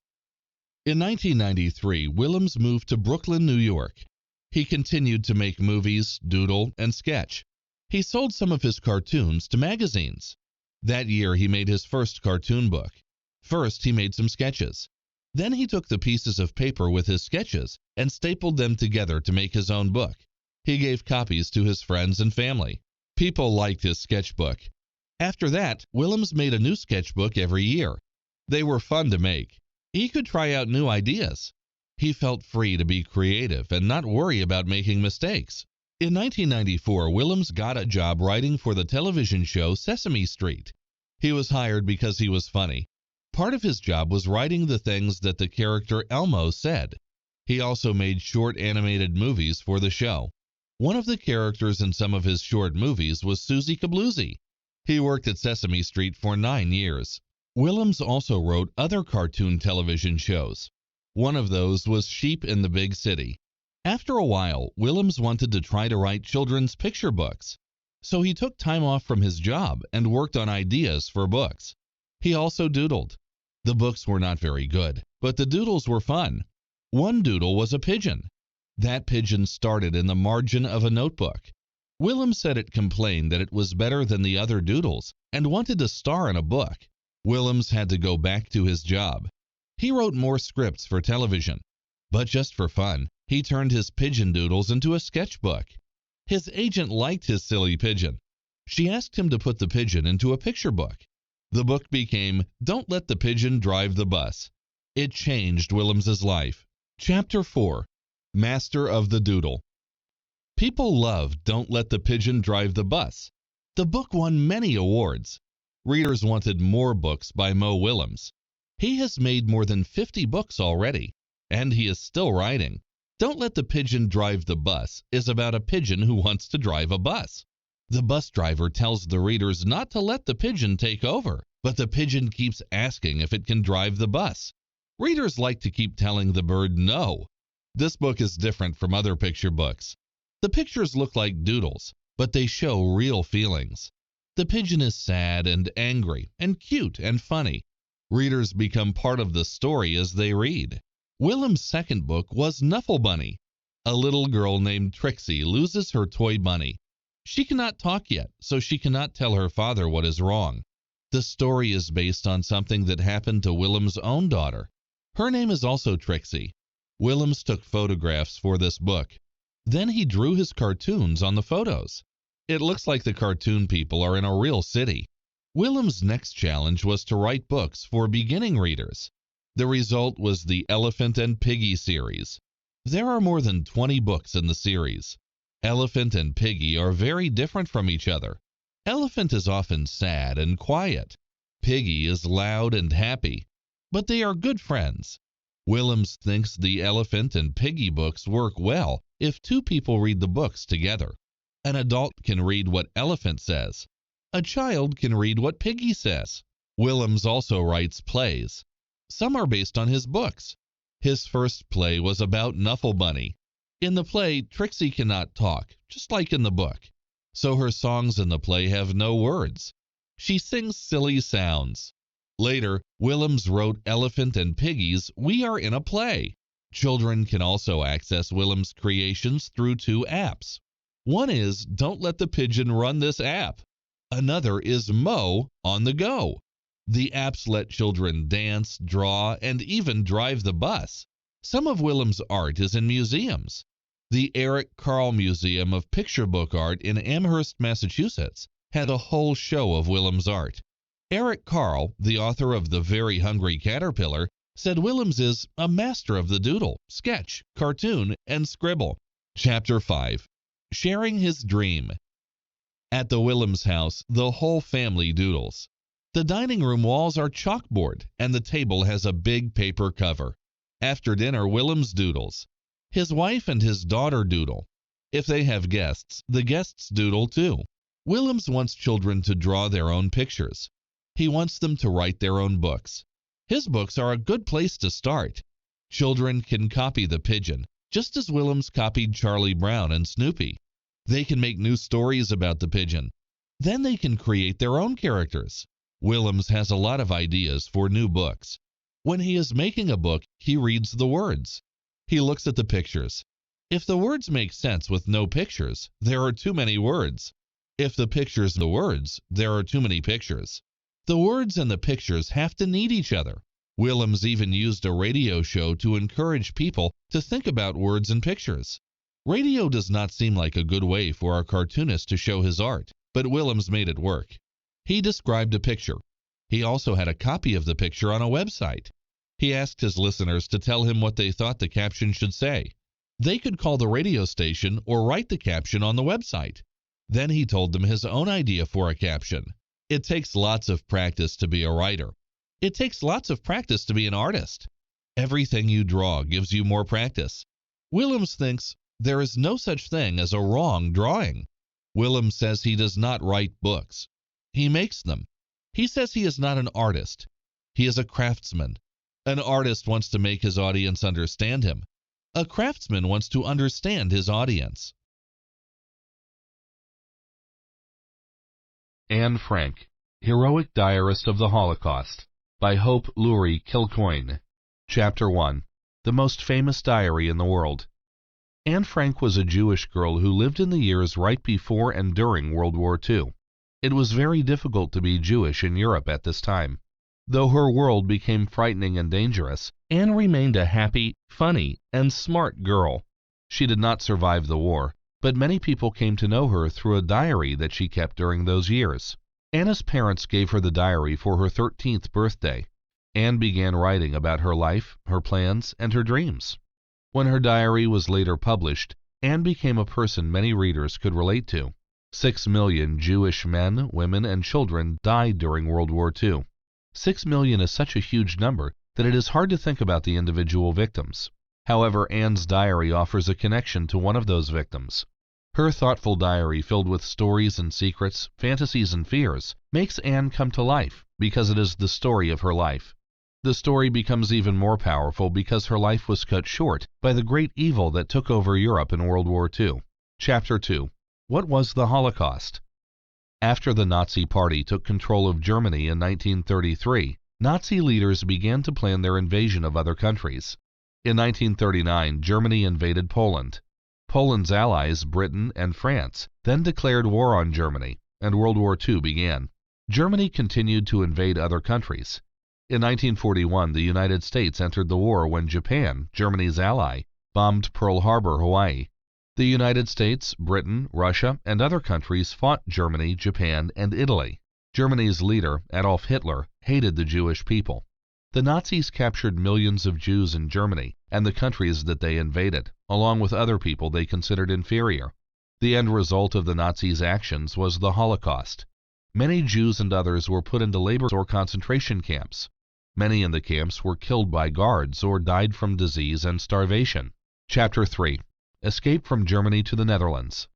S3: In 1993, Willems moved to Brooklyn, New York. He continued to make movies, doodle, and sketch. He sold some of his cartoons to magazines. That year he made his first cartoon book. First he made some sketches. Then he took the pieces of paper with his sketches and stapled them together to make his own book. He gave copies to his friends and family. People liked his sketchbook. After that, Willems made a new sketchbook every year. They were fun to make. He could try out new ideas. He felt free to be creative and not worry about making mistakes. In 1994, Willems got a job writing for the television show Sesame Street. He was hired because he was funny. Part of his job was writing the things that the character Elmo said. He also made short animated movies for the show. One of the characters in some of his short movies was Susie Kabloozy. He worked at Sesame Street for 9 years. Willems also wrote other cartoon television shows. One of those was Sheep in the Big City. After a while, Willems wanted to try to write children's picture books. So he took time off from his job and worked on ideas for books. He also doodled. The books were not very good, but the doodles were fun. One doodle was a pigeon. That pigeon started in the margin of a notebook. Willems said it complained that it was better than the other doodles and wanted to star in a book. Willems had to go back to his job. He wrote more scripts for television. But just for fun, he turned his pigeon doodles into a sketchbook. His agent liked his silly pigeon. She asked him to put the pigeon into a picture book. The book became Don't Let the Pigeon Drive the Bus. It changed Willems's life. Chapter 4. Master of the Doodle. People loved Don't Let the Pigeon Drive the Bus. The book won many awards. Readers wanted more books by Mo Willems. He has made more than 50 books already, and he is still writing. Don't Let the Pigeon Drive the Bus is about a pigeon who wants to drive a bus. The bus driver tells the readers not to let the pigeon take over, but the pigeon keeps asking if it can drive the bus. Readers like to keep telling the bird no. This book is different from other picture books. The pictures look like doodles, but they show real feelings. The pigeon is sad and angry and cute and funny. Readers become part of the story as they read. Willem's second book was Knuffle Bunny. A little girl named Trixie loses her toy bunny. She cannot talk yet, so she cannot tell her father what is wrong. The story is based on something that happened to Willem's own daughter. Her name is also Trixie. Willems took photographs for this book. Then he drew his cartoons on the photos. It looks like the cartoon people are in a real city. Willem's next challenge was to write books for beginning readers. The result was the Elephant and Piggy series. There are more than 20 books in the series. Elephant and Piggy are very different from each other. Elephant is often sad and quiet. Piggy is loud and happy. But they are good friends. Willems thinks the Elephant and Piggy books work well if two people read the books together. An adult can read what Elephant says. A child can read what Piggy says. Willems also writes plays. Some are based on his books. His first play was about Knuffle Bunny. In the play, Trixie cannot talk, just like in the book. So her songs in the play have no words. She sings silly sounds. Later, Willems wrote Elephant and Piggy's We Are in a Play. Children can also access Willems' creations through 2 apps. One is Don't Let the Pigeon Run This App. Another is Mo on the Go. The apps let children dance, draw, and even drive the bus. Some of Willems' art is in museums. The Eric Carle Museum of Picture Book Art in Amherst, Massachusetts, had a whole show of Willems' art. Eric Carle, the author of The Very Hungry Caterpillar, said Willems is a master of the doodle, sketch, cartoon, and scribble. Chapter 5. Sharing His Dream. At the Willems house, the whole family doodles. The dining room walls are chalkboard, and the table has a big paper cover. After dinner, Willems doodles. His wife and his daughter doodle. If they have guests, the guests doodle too. Willems wants children to draw their own pictures. He wants them to write their own books. His books are a good place to start. Children can copy the pigeon, just as Willems copied Charlie Brown and Snoopy. They can make new stories about the pigeon. Then they can create their own characters. Willems has a lot of ideas for new books. When he is making a book, he reads the words. He looks at the pictures. If the words make sense with no pictures, there are too many words. If the pictures the words, there are too many pictures. The words and the pictures have to need each other. Willems even used a radio show to encourage people to think about words and pictures. Radio does not seem like a good way for a cartoonist to show his art, but Willems made it work. He described a picture. He also had a copy of the picture on a website. He asked his listeners to tell him what they thought the caption should say. They could call the radio station or write the caption on the website. Then he told them his own idea for a caption. It takes lots of practice to be a writer. It takes lots of practice to be an artist. Everything you draw gives you more practice. Willems thinks there is no such thing as a wrong drawing. Willems says he does not write books. He makes them. He says he is not an artist. He is a craftsman. An artist wants to make his audience understand him. A craftsman wants to understand his audience. Anne Frank, Heroic Diarist of the Holocaust, by Hope Lurie Kilcoyne. Chapter 1. The Most Famous Diary in the World. Anne Frank was a Jewish girl who lived in the years right before and during World War II. It was very difficult to be Jewish in Europe at this time. Though her world became frightening and dangerous, Anne remained a happy, funny, and smart girl. She did not survive the war, but many people came to know her through a diary that she kept during those years. Anna's parents gave her the diary for her 13th birthday. Anne began writing about her life, her plans, and her dreams. When her diary was later published, Anne became a person many readers could relate to. 6 million Jewish men, women, and children died during World War II. 6 million is such a huge number that it is hard to think about the individual victims. However, Anne's diary offers a connection to one of those victims. Her thoughtful diary, filled with stories and secrets, fantasies and fears, makes Anne come to life because it is the story of her life. The story becomes even more powerful because her life was cut short by the great evil that took over Europe in World War II. Chapter 2. What was the Holocaust? After the Nazi Party took control of Germany in 1933, Nazi leaders began to plan their invasion of other countries. In 1939, Germany invaded Poland. Poland's allies, Britain and France, then declared war on Germany, and World War II began. Germany continued to invade other countries. In 1941, the United States entered the war when Japan, Germany's ally, bombed Pearl Harbor, Hawaii. The United States, Britain, Russia, and other countries fought Germany, Japan, and Italy. Germany's leader, Adolf Hitler, hated the Jewish people. The Nazis captured millions of Jews in Germany and the countries that they invaded, along with other people they considered inferior. The end result of the Nazis' actions was the Holocaust. Many Jews and others were put into labor or concentration camps. Many in the camps were killed by guards or died from disease and starvation. Chapter 3. Escape from Germany to the Netherlands.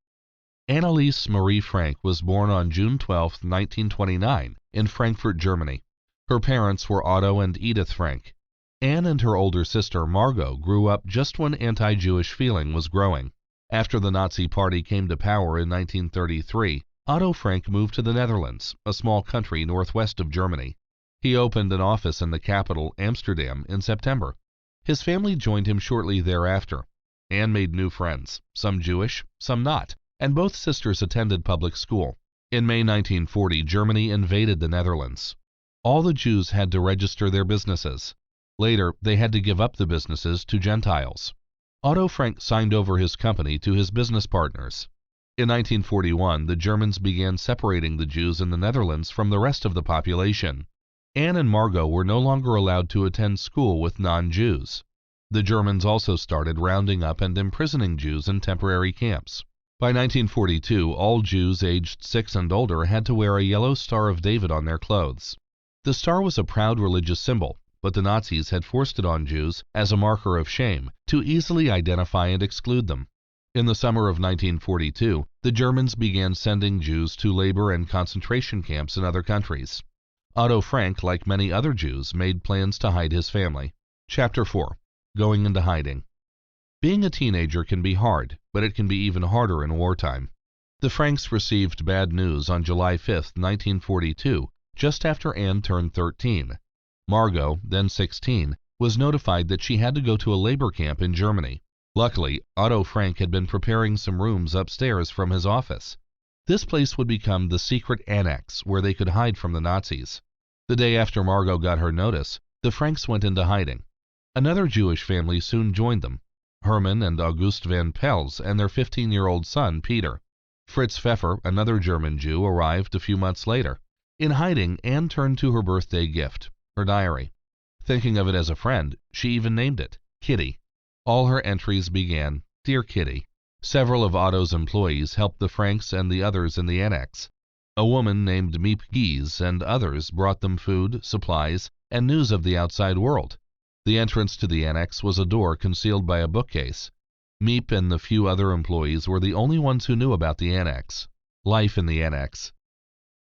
S3: Anneliese Marie Frank was born on June 12, 1929, in Frankfurt, Germany. Her parents were Otto and Edith Frank. Anne and her older sister Margot grew up just when anti-Jewish feeling was growing. After the Nazi Party came to power in 1933, Otto Frank moved to the Netherlands, a small country northwest of Germany. He opened an office in the capital, Amsterdam, in September. His family joined him shortly thereafter. Anne made new friends, some Jewish, some not, and both sisters attended public school. In May 1940, Germany invaded the Netherlands. All the Jews had to register their businesses. Later, they had to give up the businesses to Gentiles. Otto Frank signed over his company to his business partners. In 1941, the Germans began separating the Jews in the Netherlands from the rest of the population. Anne and Margot were no longer allowed to attend school with non-Jews. The Germans also started rounding up and imprisoning Jews in temporary camps. By 1942, all Jews aged 6 and older had to wear a yellow Star of David on their clothes. The star was a proud religious symbol, but the Nazis had forced it on Jews as a marker of shame to easily identify and exclude them. In the summer of 1942, the Germans began sending Jews to labor and concentration camps in other countries. Otto Frank, like many other Jews, made plans to hide his family. Chapter 4. Going into hiding. Being a teenager can be hard, but it can be even harder in wartime. The Franks received bad news on July 5, 1942, just after Anne turned 13. Margot, then 16, was notified that she had to go to a labor camp in Germany. Luckily, Otto Frank had been preparing some rooms upstairs from his office. This place would become the secret annex where they could hide from the Nazis. The day after Margot got her notice, the Franks went into hiding. Another Jewish family soon joined them, Hermann and August van Pels and their 15-year-old son, Peter. Fritz Pfeffer, another German Jew, arrived a few months later. In hiding, Anne turned to her birthday gift, her diary. Thinking of it as a friend, she even named it, Kitty. All her entries began, "Dear Kitty." Several of Otto's employees helped the Franks and the others in the annex. A woman named Miep Gies and others brought them food, supplies, and news of the outside world. The entrance to the annex was a door concealed by a bookcase. Miep and the few other employees were the only ones who knew about the annex. Life in the annex.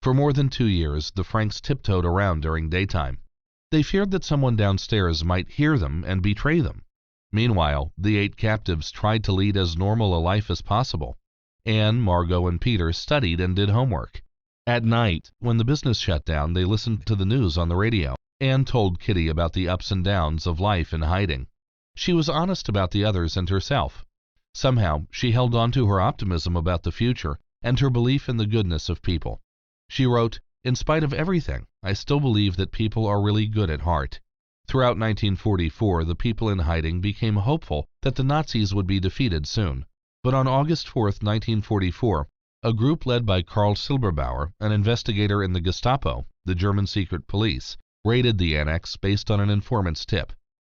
S3: For more than 2 years, the Franks tiptoed around during daytime. They feared that someone downstairs might hear them and betray them. Meanwhile, the 8 captives tried to lead as normal a life as possible. Anne, Margot, and Peter studied and did homework. At night, when the business shut down, they listened to the news on the radio. Anne told Kitty about the ups and downs of life in hiding. She was honest about the others and herself. Somehow, she held on to her optimism about the future and her belief in the goodness of people. She wrote, "In spite of everything, I still believe that people are really good at heart." Throughout 1944, the people in hiding became hopeful that the Nazis would be defeated soon. But on August 4, 1944, a group led by Karl Silberbauer, an investigator in the Gestapo, the German secret police, raided the annex based on an informant's tip.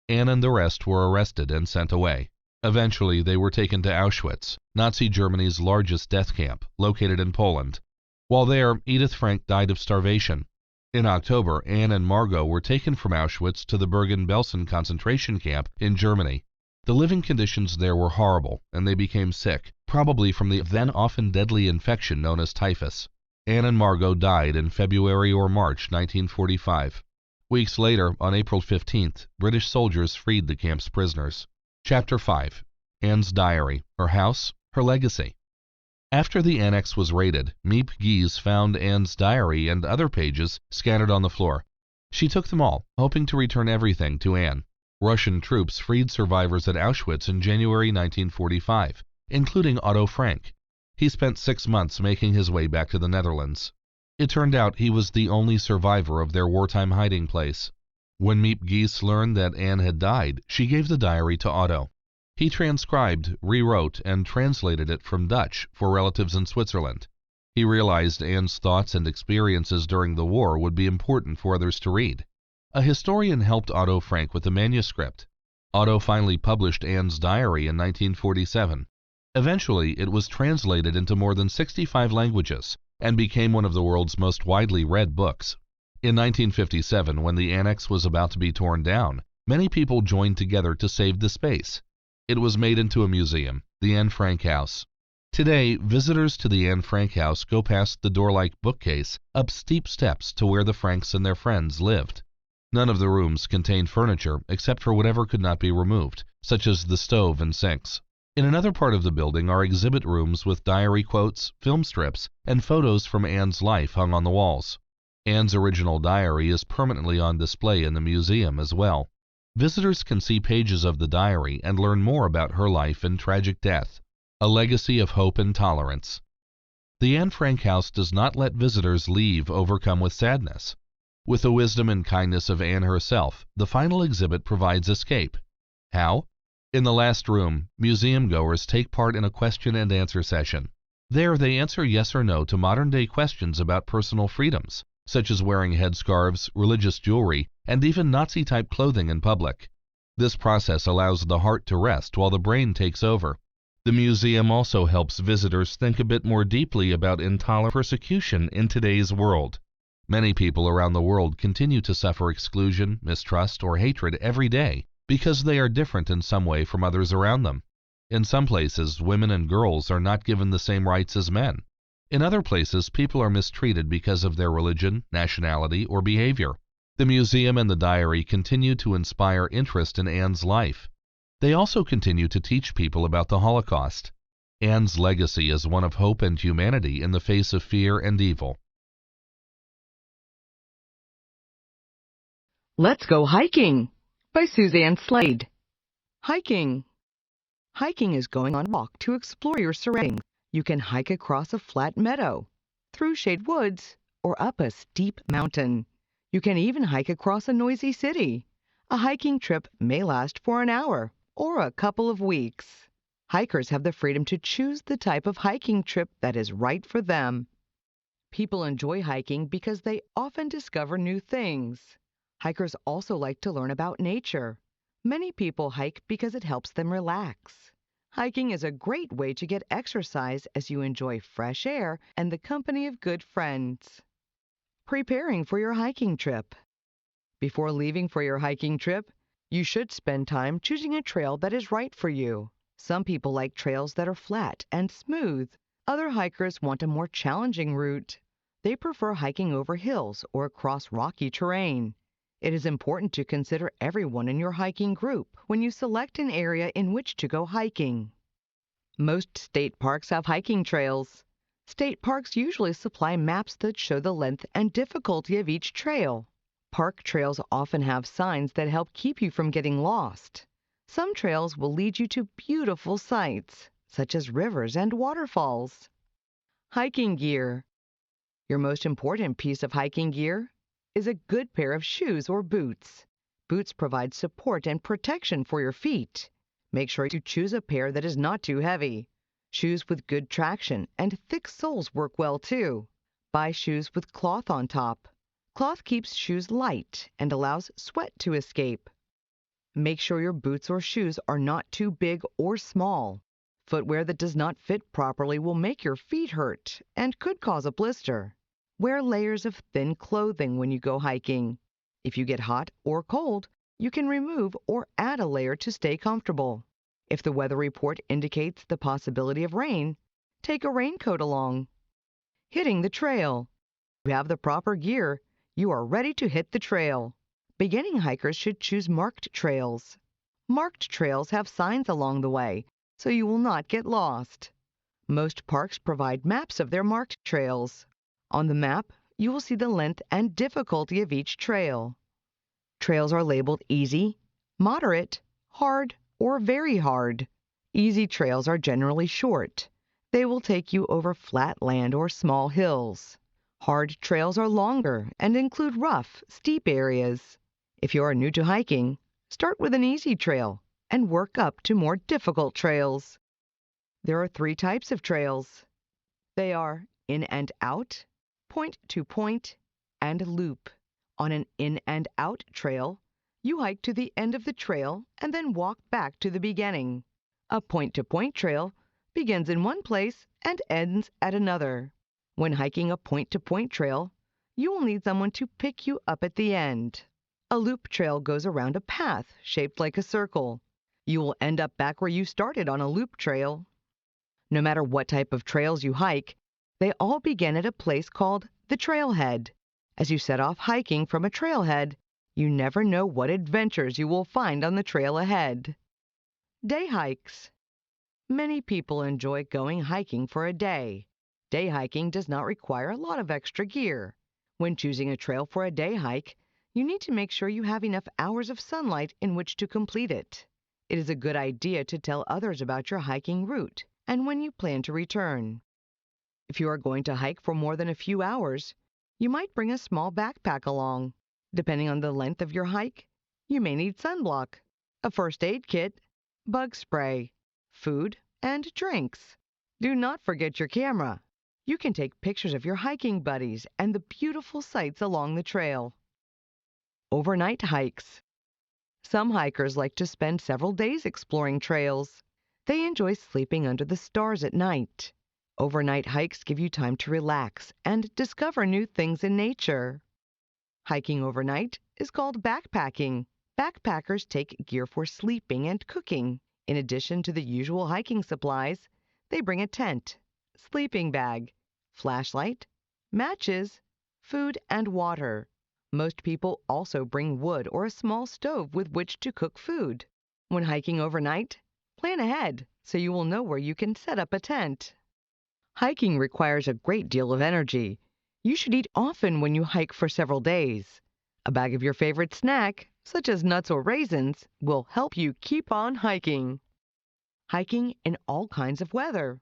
S3: Anne and the rest were arrested and sent away. Eventually, they were taken to Auschwitz, Nazi Germany's largest death camp, located in Poland. While there, Edith Frank died of starvation. In October, Anne and Margot were taken from Auschwitz to the Bergen-Belsen concentration camp in Germany. The living conditions there were horrible, and they became sick, probably from the then often deadly infection known as typhus. Anne and Margot died in February or March 1945. Weeks later, on April 15th, British soldiers freed the camp's prisoners. Chapter 5. Anne's Diary, Her House, Her Legacy. After the annex was raided, Miep Gies found Anne's diary and other pages scattered on the floor. She took them all, hoping to return everything to Anne. Russian troops freed survivors at Auschwitz in January 1945, including Otto Frank. He spent 6 months making his way back to the Netherlands. It turned out he was the only survivor of their wartime hiding place. When Miep Gies learned that Anne had died, she gave the diary to Otto. He transcribed, rewrote, and translated it from Dutch for relatives in Switzerland. He realized Anne's thoughts and experiences during the war would be important for others to read. A historian helped Otto Frank with the manuscript. Otto finally published Anne's diary in 1947. Eventually, it was translated into more than 65 languages and became one of the world's most widely read books. In 1957, when the annex was about to be torn down, many people joined together to save the space. It was made into a museum, the Anne Frank House. Today, visitors to the Anne Frank House go past the door-like bookcase up steep steps to where the Franks and their friends lived. None of the rooms contain furniture except for whatever could not be removed, such as the stove and sinks. In another part of the building are exhibit rooms with diary quotes, film strips, and photos from Anne's life hung on the walls. Anne's original diary is permanently on display in the museum as well. Visitors can see pages of the diary and learn more about her life and tragic death, a legacy of hope and tolerance. The Anne Frank House does not let visitors leave overcome with sadness. With the wisdom and kindness of Anne herself, the final exhibit provides escape. How? In the last room, museum goers take part in a question and answer session. There they answer yes or no to modern-day questions about personal freedoms, such as wearing headscarves, religious jewelry, and even Nazi-type clothing in public. This process allows the heart to rest while the brain takes over. The museum also helps visitors think a bit more deeply about intolerant persecution in today's world. Many people around the world continue to suffer exclusion, mistrust, or hatred every day because they are different in some way from others around them. In some places, women and girls are not given the same rights as men. In other places, people are mistreated because of their religion, nationality, or behavior. The museum and the diary continue to inspire interest in Anne's life. They also continue to teach people about the Holocaust. Anne's legacy is one of hope and humanity in the face of fear and evil.
S2: Let's Go Hiking by Suzanne Slade. Hiking. Hiking is going on a walk to explore your surroundings. You can hike across a flat meadow, through shade woods, or up a steep mountain. You can even hike across a noisy city. A hiking trip may last for an hour or a couple of weeks. Hikers have the freedom to choose the type of hiking trip that is right for them. People enjoy hiking because they often discover new things. Hikers also like to learn about nature. Many people hike because it helps them relax. Hiking is a great way to get exercise as you enjoy fresh air and the company of good friends. Preparing for your hiking trip. Before leaving for your hiking trip, you should spend time choosing a trail that is right for you. Some people like trails that are flat and smooth. Other hikers want a more challenging route. They prefer hiking over hills or across rocky terrain. It is important to consider everyone in your hiking group when you select an area in which to go hiking. Most state parks have hiking trails. State parks usually supply maps that show the length and difficulty of each trail. Park trails often have signs that help keep you from getting lost. Some trails will lead you to beautiful sights, such as rivers and waterfalls. Hiking gear. Your most important piece of hiking gear is a good pair of shoes or boots. Boots provide support and protection for your feet. Make sure to choose a pair that is not too heavy. Shoes with good traction and thick soles work well too. Buy shoes with cloth on top. Cloth keeps shoes light and allows sweat to escape. Make sure your boots or shoes are not too big or small. Footwear that does not fit properly will make your feet hurt and could cause a blister. Wear layers of thin clothing when you go hiking. If you get hot or cold, you can remove or add a layer to stay comfortable. If the weather report indicates the possibility of rain, take a raincoat along. Hitting the trail. If you have the proper gear, you are ready to hit the trail. Beginning hikers should choose marked trails. Marked trails have signs along the way, so you will not get lost. Most parks provide maps of their marked trails. On the map, you will see the length and difficulty of each trail. Trails are labeled easy, moderate, hard, or very hard. Easy trails are generally short. They will take you over flat land or small hills. Hard trails are longer and include rough, steep areas. If you are new to hiking, start with an easy trail and work up to more difficult trails. There are 3 types of trails. They are in and out, point to point, and loop. On an in and out trail, you hike to the end of the trail and then walk back to the beginning. A point to point trail begins in one place and ends at another. When hiking a point to point trail, you will need someone to pick you up at the end. A loop trail goes around a path shaped like a circle. You will end up back where you started on a loop trail. No matter what type of trails you hike, they all begin at a place called the trailhead. As you set off hiking from a trailhead, you never know what adventures you will find on the trail ahead. Day hikes. Many people enjoy going hiking for a day. Day hiking does not require a lot of extra gear. When choosing a trail for a day hike, you need to make sure you have enough hours of sunlight in which to complete it. It is a good idea to tell others about your hiking route and when you plan to return. If you are going to hike for more than a few hours, you might bring a small backpack along. Depending on the length of your hike, you may need sunblock, a first aid kit, bug spray, food, and drinks. Do not forget your camera. You can take pictures of your hiking buddies and the beautiful sights along the trail. Overnight hikes. Some hikers like to spend several days exploring trails. They enjoy sleeping under the stars at night. Overnight hikes give you time to relax and discover new things in nature. Hiking overnight is called backpacking. Backpackers take gear for sleeping and cooking. In addition to the usual hiking supplies, they bring a tent, sleeping bag, flashlight, matches, food, and water. Most people also bring wood or a small stove with which to cook food. When hiking overnight, plan ahead so you will know where you can set up a tent. Hiking requires a great deal of energy. You should eat often when you hike for several days. A bag of your favorite snack, such as nuts or raisins, will help you keep on hiking. Hiking in all kinds of weather.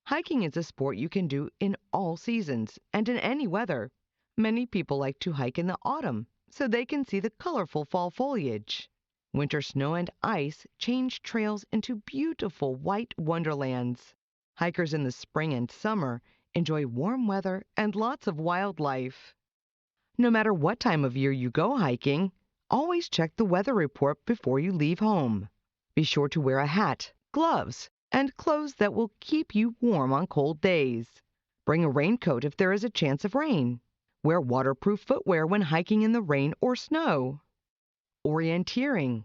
S2: Hiking is a sport you can do in all seasons and in any weather. Many people like to hike in the autumn so they can see the colorful fall foliage. Winter snow and ice change trails into beautiful white wonderlands. Hikers in the spring and summer enjoy warm weather and lots of wildlife. No matter what time of year you go hiking, always check the weather report before you leave home. Be sure to wear a hat, gloves, and clothes that will keep you warm on cold days. Bring a raincoat if there is a chance of rain. Wear waterproof footwear when hiking in the rain or snow. Orienteering.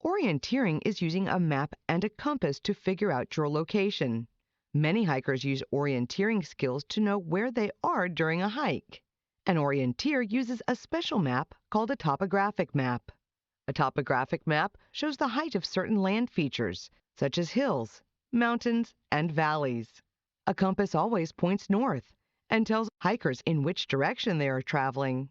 S2: Orienteering is using a map and a compass to figure out your location. Many hikers use orienteering skills to know where they are during a hike. An orienteer uses a special map called a topographic map. A topographic map shows the height of certain land features, such as hills, mountains, and valleys. A compass always points north and tells hikers in which direction they are traveling.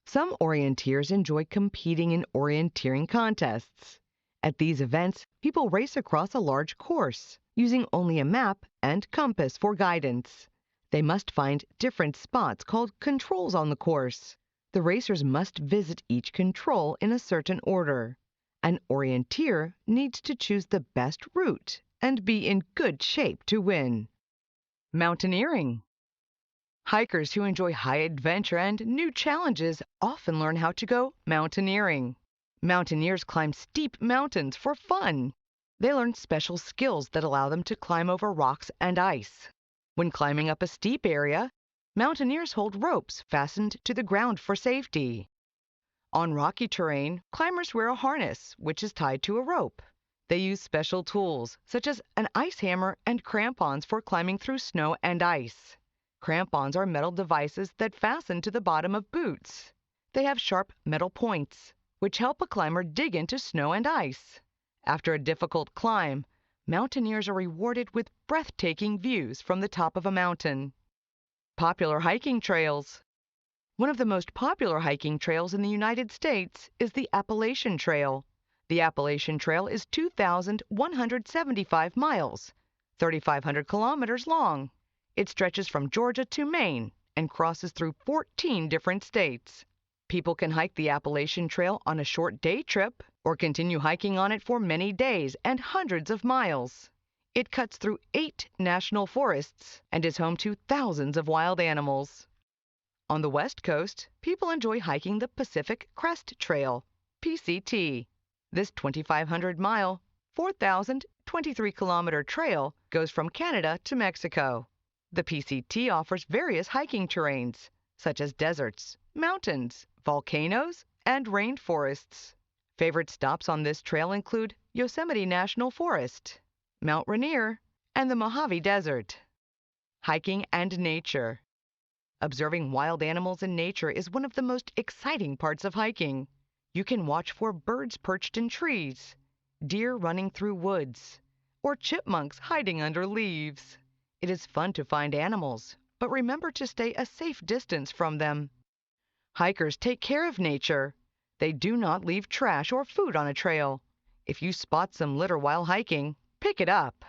S2: Some orienteers enjoy competing in orienteering contests. At these events, people race across a large course, using only a map and compass for guidance. They must find different spots called controls on the course. The racers must visit each control in a certain order. An orienteer needs to choose the best route and be in good shape to win. Mountaineering. Hikers who enjoy high adventure and new challenges often learn how to go mountaineering. Mountaineers climb steep mountains for fun. They learn special skills that allow them to climb over rocks and ice. When climbing up a steep area, mountaineers hold ropes fastened to the ground for safety. On rocky terrain, climbers wear a harness, which is tied to a rope. They use special tools, such as an ice hammer and crampons for climbing through snow and ice. Crampons are metal devices that fasten to the bottom of boots. They have sharp metal points, which help a climber dig into snow and ice. After a difficult climb, mountaineers are rewarded with breathtaking views from the top of a mountain. Popular hiking trails. One of the most popular hiking trails in the United States is the Appalachian Trail. The Appalachian Trail is 2,175 miles, 3,500 kilometers long. It stretches from Georgia to Maine and crosses through 14 different states. People can hike the Appalachian Trail on a short day trip or continue hiking on it for many days and hundreds of miles. It cuts through 8 national forests and is home to thousands of wild animals. On the West Coast, people enjoy hiking the Pacific Crest Trail, PCT. This 2,500-mile, 4,023-kilometer trail goes from Canada to Mexico. The PCT offers various hiking terrains, such as deserts, mountains, volcanoes, and rainforests. Favorite stops on this trail include Yosemite National Forest, Mount Rainier, and the Mojave Desert. Hiking and nature. Observing wild animals in nature is one of the most exciting parts of hiking. You can watch for birds perched in trees, deer running through woods, or chipmunks hiding under leaves. It is fun to find animals, but remember to stay a safe distance from them. Hikers take care of nature. They do not leave trash or food on a trail. If you spot some litter while hiking, pick it up.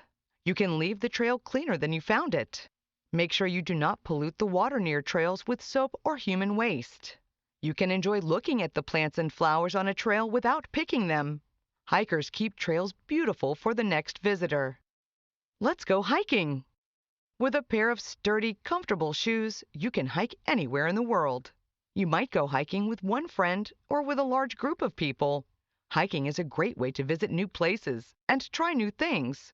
S2: You can leave the trail cleaner than you found it. Make sure you do not pollute the water near trails with soap or human waste. You can enjoy looking at the plants and flowers on a trail without picking them. Hikers keep trails beautiful for the next visitor. Let's go hiking! With a pair of sturdy, comfortable shoes, you can hike anywhere in the world. You might go hiking with one friend or with a large group of people. Hiking is a great way to visit new places and try new things.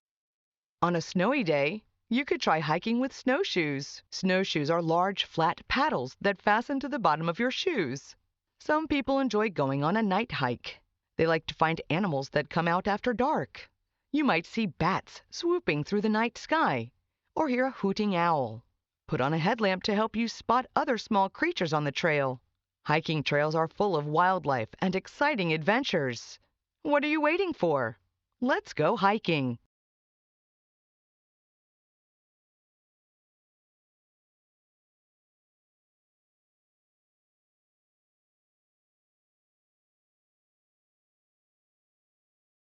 S2: On a snowy day, you could try hiking with snowshoes. Snowshoes are large, flat paddles that fasten to the bottom of your shoes. Some people enjoy going on a night hike. They like to find animals that come out after dark. You might see bats swooping through the night sky, or hear a hooting owl. Put on a headlamp to help you spot other small creatures on the trail. Hiking trails are full of wildlife and exciting adventures. What are you waiting for? Let's go hiking.